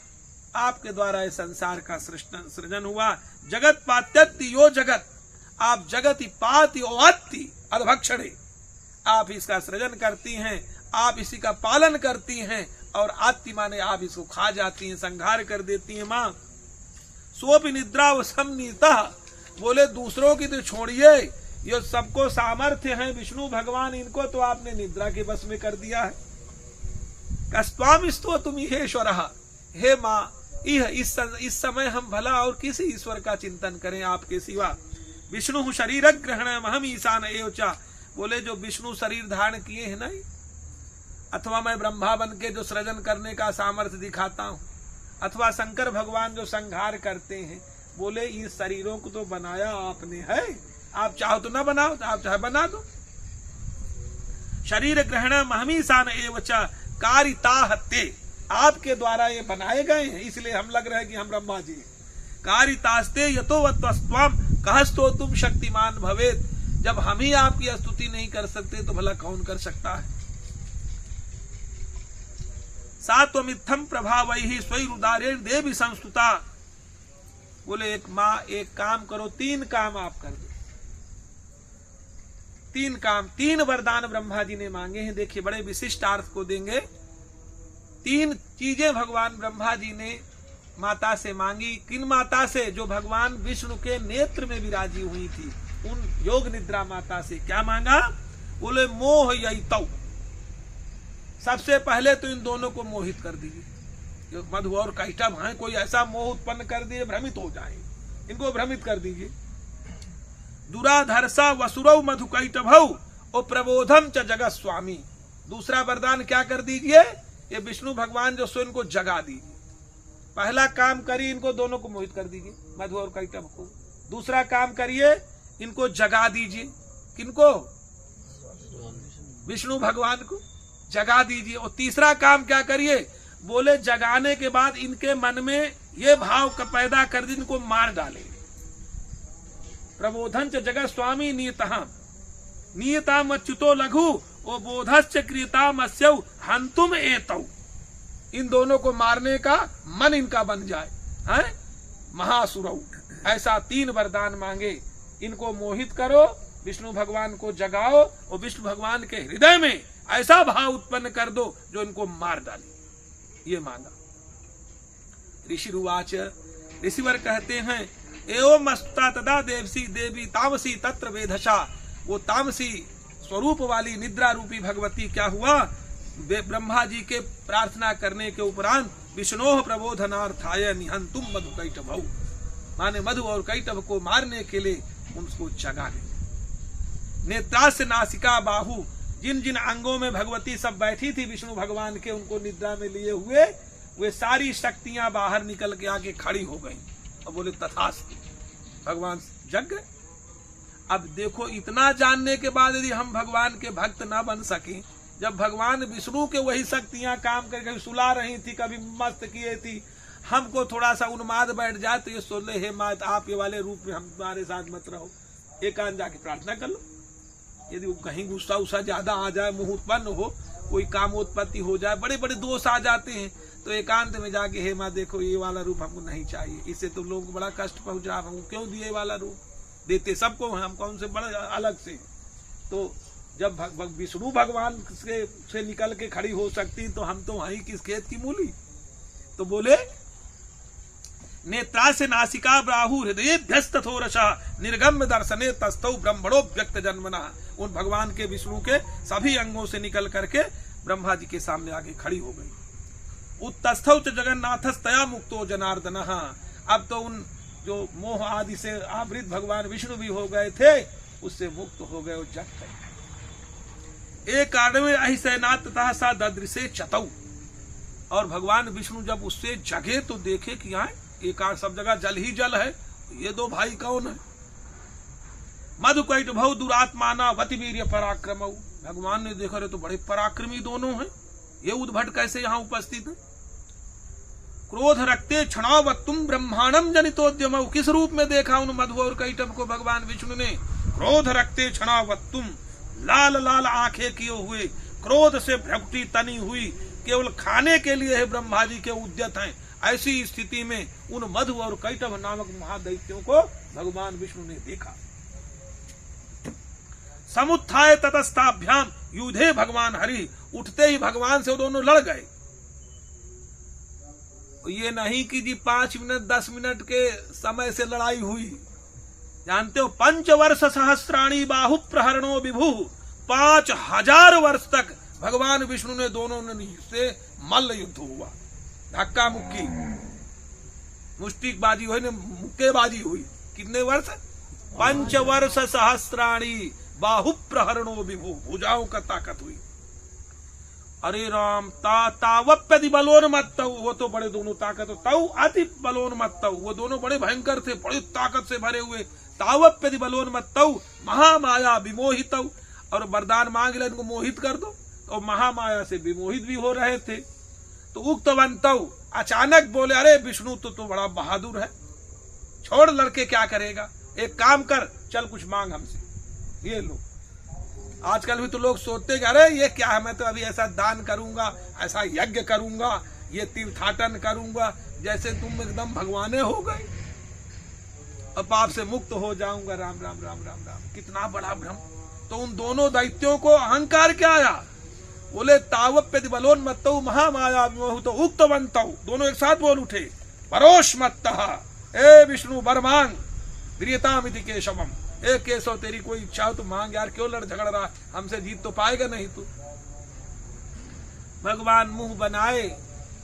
आपके द्वारा इस संसार का सृजन हुआ। जगत पात्यति यो जगत, आप जगति पाति अति अधभक्षणे, आप इसका सृजन करती हैं, आप इसी का पालन करती हैं, और आत्ति माने आप इसको खा जाती हैं, संहार कर देती हैं माँ। सोपि निद्रा व समनीता, बोले दूसरों की तो छोड़िए, ये सबको सामर्थ्य है विष्णु भगवान, इनको तो आपने निद्रा के बस में कर दिया है। कस्त्वामिस्तो तुम ईश्वर, हे माँ इस समय हम भला और किसी ईश्वर का चिंतन करें आपके सिवा। विष्णु शरीर ग्रहण महम ईशान एवचा, बोले जो विष्णु शरीर धारण किए हैं नहीं, अथवा मैं ब्रह्मा बन के जो सृजन करने का सामर्थ्य दिखाता हूँ, अथवा शंकर भगवान जो संहार करते हैं, बोले इस शरीरों को तो बनाया आपने है, आप चाहो तो ना बनाओ, आप चाहे बना दो। शरीर ग्रहण महमीशान एवचा कारिताहते, आपके द्वारा ये बनाए गए हैं, इसलिए हम लग रहे हैं कि हम ब्रह्मा जी हैं। कारितास्ते यतोवत्वस्त्वम कहस्तो तुम शक्तिमान भवेत, जब हम ही आपकी स्तुति नहीं कर सकते तो भला कौन कर सकता है। सात्वमित्थम प्रभावैहि स्वैरुदारेण देवी संस्तुता, बोले एक माँ एक काम करो, 3 काम आप कर दो। 3 काम, 3 वरदान ब्रह्मा जी ने मांगे हैं, देखिए बड़े विशिष्ट अर्थ को देंगे। 3 चीजें भगवान ब्रह्मा जी ने माता से मांगी। किन माता से? जो भगवान विष्णु के नेत्र में विराजी हुई थी, उन योग निद्रा माता से। क्या मांगा? बोले मोह ययितौ, सबसे पहले तो इन दोनों को मोहित कर दीजिए। जो मधु और कैटभ हैं, कोई ऐसा मोह उत्पन्न कर दिए भ्रमित हो जाए, इनको भ्रमित कर दीजिए। दुराधर्षा वसुरौ मधु कैटभौ और प्रबोधम च जगत स्वामी। दूसरा वरदान क्या कर दीजिए ये विष्णु भगवान जो सो इनको जगा दीजिए। पहला काम करिए, इनको दोनों को मोहित कर दीजिए, मधु और कैटभ को। दूसरा काम करिए, इनको जगा दीजिए। किनको? विष्णु भगवान को जगा दीजिए। और तीसरा काम क्या करिए? बोले जगाने के बाद इनके मन में ये भाव का पैदा कर दी, इनको मार डाले। प्रबोधन च जगत स्वामी नियताम अच्युतो लघु ओ बोधश्च क्रियताम अस्यौ हंतुम एतौ। इन दोनों को मारने का मन इनका बन जाए, हैं? महासुरौ। ऐसा 3 वरदान मांगे। इनको मोहित करो, विष्णु भगवान को जगाओ और विष्णु भगवान के हृदय में ऐसा भाव उत्पन्न कर दो जो इनको मार डाले। ये मांगा। ऋषि रुवाच, ऋषिवर कहते हैं एवं मस्ता तदा देवसी देवी तामसी तत्र वेधशा। वो तामसी स्वरूप वाली निद्रा रूपी भगवती क्या हुआ? ब्रह्मा जी के प्रार्थना करने के उपरांत विष्णोः प्रबोधनार्थाय निहंतुम मधु कैटभौ, माने मधु और कैटभ को मारने के लिए उनको जगा दे। नेत्रास्य नासिका बाहु, जिन जिन अंगों में भगवती सब बैठी थी विष्णु भगवान के, उनको निद्रा में लिए हुए वे सारी शक्तियां बाहर निकल के आके खड़ी हो गई और बोले तथास्तु, भगवान जग गए। अब देखो, इतना जानने के बाद यदि हम भगवान के भक्त ना बन सके, जब भगवान विष्णु के वही शक्तियां काम करके कभी सुला रही थी, कभी मस्त किए थी, हमको थोड़ा सा उन्माद बैठ जाए तो ये सोच ले, हे मात आप ये वाले रूप में हमारे साथ मत रहो, एकांत जाके प्रार्थना कर लो। यदि कहीं गुस्सा उस्सा ज्यादा आ जाए, मोह उत्पन्न हो, कोई कामोत्पत्ति हो जाए, बड़े बड़े दोष आ जाते हैं, तो एकांत में जाके हे माँ देखो ये वाला रूप हमको नहीं चाहिए, इससे तो लोगों को बड़ा कष्ट पहुंचा, हमको क्यों दिए वाला रूप? देते सबको, हमको उनसे बड़ा अलग से। तो जब विष्णु भगवान से निकल के खड़ी हो सकती, तो हम तो वहीं किस खेत की मूली। तो बोले नेत्रा से नासिका ब्राहु हृदयेभ्यस्तथोरशा निर्गम्य दर्शने तस्थौ ब्रह्मणो व्यक्त जन्मना। उन भगवान के विष्णु के सभी अंगों से निकल करके ब्रह्मा जी के सामने आगे खड़ी हो गई। उत्तस्थौ च जगन्नाथस्तया मुक्तो जनार्दनः। अब तो उन जो मोह आदि से आवृत भगवान विष्णु भी हो गए थे, उससे मुक्त हो गए और जग गए। एक कारण में अहिसैनात तथा सा ददृशे चतौ। और भगवान विष्णु जब उससे जगे तो देखे कि यहाँ एक सब जगह जल ही जल है, ये दो भाई कौन है? मधु कैटभौ दुरात्माना वतिवीर्य पराक्रमौ। भगवान ने देखा, रे तो बड़े पराक्रमी दोनों हैं, ये उद्भट कैसे यहाँ उपस्थित है? क्रोध रक्ते क्षणावत्तुम ब्रह्मांडम जनितोद्यमौ। किस रूप में देखा उन मधु और कैटभ को भगवान विष्णु ने? क्रोध रक्ते क्षणावत्तुम, लाल लाल आंखें किए हुए, क्रोध से भ्रकुटी तनी हुई, केवल खाने के लिए है ब्रह्मा जी के उद्यत हैं। ऐसी स्थिति में उन मधु और कैटभ नामक महादैत्यों को भगवान विष्णु ने देखा। समुत्थाय ततस्ताभ्याम युधे भगवान हरि। उठते ही भगवान से वो दोनों लड़ गए। ये नहीं कि जी 5 मिनट 10 मिनट के समय से लड़ाई हुई। जानते हो, 5 वर्ष सहस्राणी बाहु प्रहरणो विभु। 5000 वर्ष तक भगवान विष्णु ने दोनों से मल्ल युद्ध हुआ। धक्का मुक्की, मुष्टिकबाजी हुई न मुक्केबाजी हुई। कितने वर्ष? 5 वर्ष सहस्राणी बाहु प्रहरणो विभु। भुजाओं का ताकत हुई। अरे राम, तावप्यदि बलोन्मत्तौ। वो तो बड़े दोनों ताकत, तौ अति बलोन्मत्तौ। वो दोनों बड़े भयंकर थे, बड़ी ताकत से भरे हुए। तावप्यदि बलोन्मत्तौ महामाया विमोहितौ। और वरदान मांग ले, इनको मोहित कर दो। तो महामाया से विमोहित भी हो रहे थे। तो उक्तवन्तौ, अचानक बोले, अरे विष्णु तो बड़ा बहादुर है, छोड़ लड़के क्या करेगा, एक काम कर, चल कुछ मांग हमसे। ये लो, आजकल भी तो लोग सोचते कि अरे ये क्या है, मैं तो अभी ऐसा दान करूंगा, ऐसा यज्ञ करूंगा, ये तीर्थाटन करूंगा, जैसे तुम एकदम भगवाने हो गए, अब पाप से मुक्त हो जाऊंगा। राम राम राम राम राम, कितना बड़ा भ्रम। तो उन दोनों दैत्यों को अहंकार क्या आया? बोले तावप्यदि बलोन्मत्तौ महामाया विमोहितौ उक्तवन्तौ। दोनों एक साथ बोल उठे, परोष्मत्तः, ए विष्णु वर मांग, वीर्यतामिति केशवम। ए केशव, तेरी कोई इच्छा हो तो मांग यार, क्यों लड़ झगड़ रहा, हमसे जीत तो पाएगा नहीं तू। भगवान मुंह बनाए,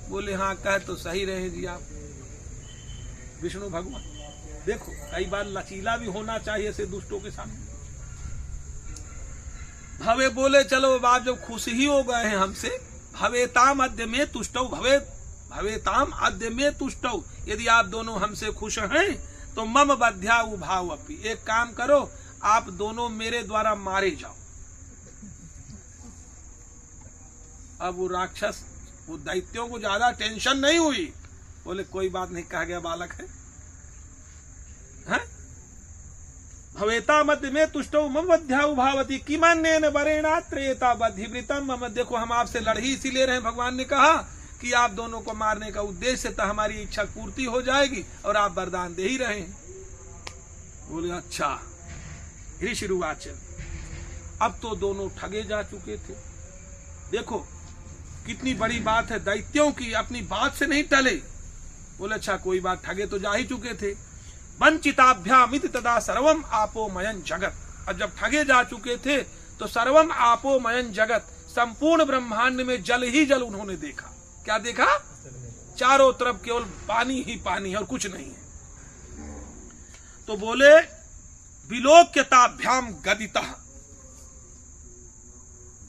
बोले हाँ कह तो सही रहे जी आप। विष्णु भगवान देखो, कई बार लचीला भी होना चाहिए ऐसे दुष्टों के सामने। भवे बोले चलो बाप, जब खुश ही हो गए हैं हमसे, भवेताम अद्य में तुष्टौ भवेताम अद्य में तुष्टौ, यदि आप दोनों हमसे खुश हैं तो मम बध्या उभाव अपी, एक काम करो आप दोनों मेरे द्वारा मारे जाओ। अब वो राक्षस, वो दैत्यों को ज्यादा टेंशन नहीं हुई, बोले कोई बात नहीं, कहा गया बालक है, भवेता मध्य में तुष्टौ मम बध्या उभावती किमान्येन वरेणा त्रेता बद्धिवृतम मम। देखो हम आपसे लड़ ही इसीलिए रहे, भगवान ने कहा कि आप दोनों को मारने का उद्देश्य तो हमारी इच्छा पूर्ति हो जाएगी और आप वरदान दे ही रहे हैं। बोले अच्छा। ऋषिरुवाच, अब तो दोनों ठगे जा चुके थे। देखो कितनी बड़ी बात है, दैत्यों की अपनी बात से नहीं टले। बोले अच्छा कोई बात, ठगे तो जा ही चुके थे। वंचिताभ्यामिति तदा सर्वम आपोमयन जगत, और जब ठगे जा चुके थे तो सर्वम आपोमयन जगत, संपूर्ण ब्रह्मांड में जल ही जल उन्होंने देखा। क्या देखा? चारों तरफ केवल पानी ही पानी है और कुछ नहीं है। तो बोले विलोक्यताभ्याम गदितः,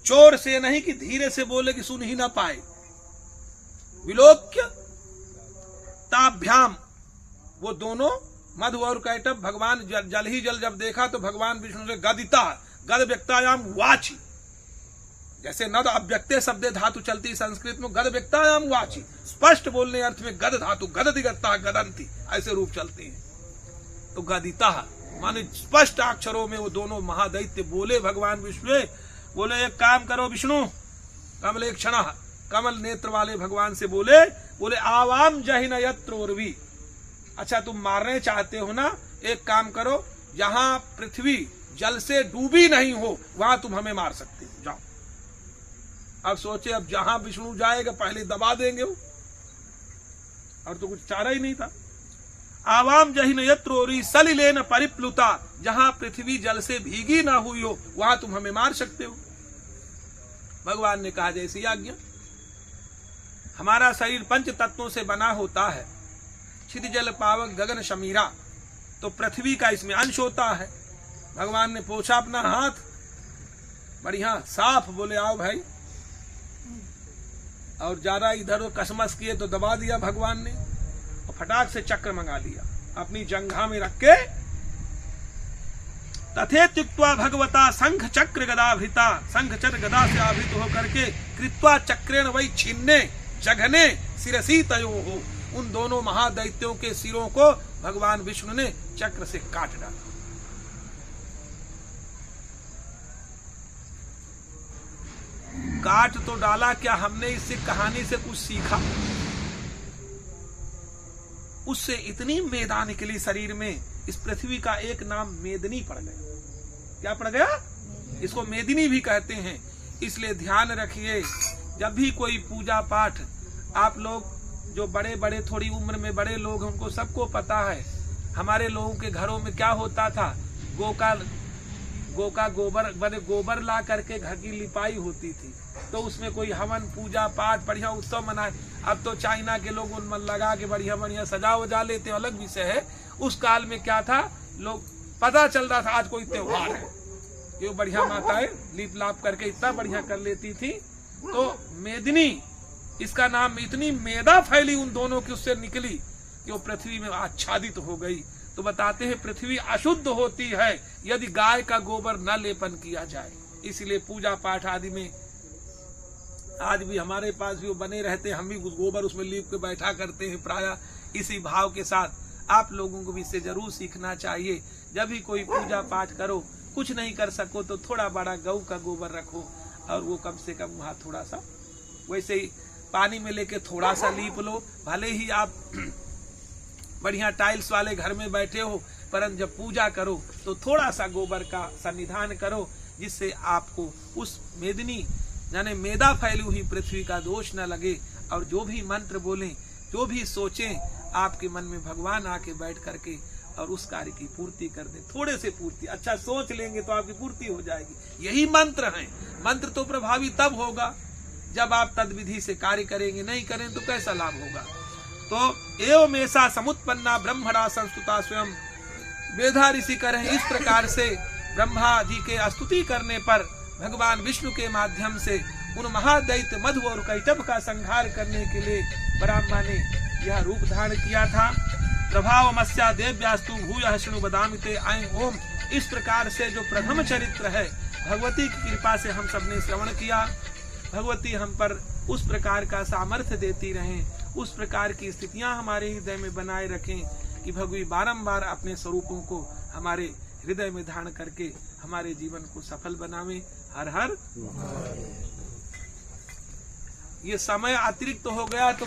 जोर से नहीं कि धीरे से बोले कि सुन ही ना पाए। विलोक्य ताभ्याम, वो दोनों मधु और कैटभ भगवान जल ही जल जब देखा तो भगवान विष्णु से गदिता, गद व्यक्तायाम वाची, जैसे नद अव्यक्ते शब्दे धातु चलती संस्कृत में, गद व्यक्तायाम वाची, स्पष्ट बोलने अर्थ में गद धातु, गदति गत्ता गदंती, ऐसे रूप चलते हैं। तो गदिता माने स्पष्ट अक्षरों में वो दोनों महादैत्य बोले भगवान विष्णु। बोले एक काम करो विष्णु, कमलेक्षण, कमल नेत्र वाले भगवान से बोले आवाम जहिन यत्रोर्वी, अच्छा तुम मारने चाहते हो ना, एक काम करो जहां पृथ्वी जल से डूबी नहीं हो वहां तुम हमें मार सकते हो, जाओ। अब सोचे अब जहां विष्णु जाएगा पहले दबा देंगे वो, और तो कुछ चारा ही नहीं था। आवाम जहिन यत्रोरी सलिलेन परिप्लुता, जहां पृथ्वी जल से भीगी ना हुई हो वहां तुम हमें मार सकते हो। भगवान ने कहा जैसी आज्ञा। हमारा शरीर पंच तत्वों से बना होता है, क्षिति जल पावक गगन शमीरा, तो पृथ्वी का इसमें अंश होता है। भगवान ने पोछा अपना हाथ बढ़िया साफ, बोले आओ भाई, और ज्यादा इधर कसमस किए तो दबा दिया भगवान ने, और फटाक से चक्र मंगा लिया अपनी जंघा में रख के। तथे त्यक्त्वा भगवता शंख चक्र गदा भृता, शंख चक्र गदा से आवृत होकर के कृत्वा चक्रेण वही छिन्ने जघने शिरसी तयो हो, उन दोनों महादैत्यों के सिरों को भगवान विष्णु ने चक्र से काट डाला। काट तो डाला, क्या हमने इससे कहानी से कुछ सीखा? उससे इतनी मेदा निकली शरीर में, इस पृथ्वी का एक नाम मेदिनी पड़ गया। क्या पड़ गया? इसको मेदिनी भी कहते हैं। इसलिए ध्यान रखिए, जब भी कोई पूजा पाठ, आप लोग जो बड़े बड़े थोड़ी उम्र में बड़े लोग हैं उनको सबको पता है, हमारे लोगों के घरों में क्या होता था, गो का गोबर ला करके घर की लिपाई होती थी, तो उसमें कोई हवन पूजा पाठ बढ़िया उत्सव मनाए। अब तो चाइना के लोग उन मन लगा के बढ़िया बढ़िया सजा वजा लेते, अलग विषय है। उस काल में क्या था, लोग पता चल रहा था आज कोई त्योहार है, ये बढ़िया माताएं लीप लाप करके इतना बढ़िया कर लेती थी। तो मेदिनी, इसका नाम, इतनी मेदा फैली उन दोनों की उससे निकली कि वो पृथ्वी में आच्छादित हो गई। तो बताते हैं पृथ्वी अशुद्ध होती है यदि गाय का गोबर न लेपन किया जाए। इसलिए पूजा पाठ आदि में आज भी हमारे पास भी वो बने रहते हैं, हम भी गोबर उसमें लीप के बैठा करते हैं प्रायः इसी भाव के साथ। आप लोगों को भी इससे जरूर सीखना चाहिए। जब भी कोई पूजा पाठ करो, कुछ नहीं कर सको तो थोड़ा बड़ा गऊ का गोबर रखो, और वो कम से कम वहां थोड़ा सा वैसे ही पानी में लेके थोड़ा सा लीप लो। भले ही आप बढ़िया टाइल्स वाले घर में बैठे हो, परंतु जब पूजा करो तो थोड़ा सा गोबर का सन्निधान करो, जिससे आपको उस मेदिनी यानी मेदा फैली हुई पृथ्वी का दोष न लगे। और जो भी मंत्र बोलें, जो भी सोचें, आपके मन में भगवान आके बैठ करके और उस कार्य की पूर्ति कर दे। थोड़े से पूर्ति, अच्छा सोच लेंगे तो आपकी पूर्ति हो जाएगी। यही मंत्र हैं। मंत्र तो प्रभावी तब होगा जब आप तद्विधि से कार्य करेंगे, नहीं करें तो कैसा लाभ होगा। तो एवं ऐसा समुत्पन्ना ब्रह्मणा संस्तुता स्वयं, वेदा ऋषि करें इस प्रकार से ब्रह्मा जी के स्तुति करने पर भगवान विष्णु के माध्यम से उन महादैत्य मधु और कैटभ का संहार करने के लिए ब्रह्मा ने यह रूप धारण किया था। प्रभावमस्या देव्यास्तु भूयः शृणु बदामि ते ऐं ओम। इस प्रकार से जो प्रथम चरित्र है, भगवती की कृपा से हम सबने श्रवण किया। भगवती हम पर उस प्रकार का सामर्थ्य देती रहें, उस प्रकार की स्थितियां हमारे हृदय में बनाए रखें कि भगवी बारंबार अपने स्वरूपों को हमारे हृदय में धारण करके हमारे जीवन को सफल बनावे। हर हर। ये समय अतिरिक्त हो गया तो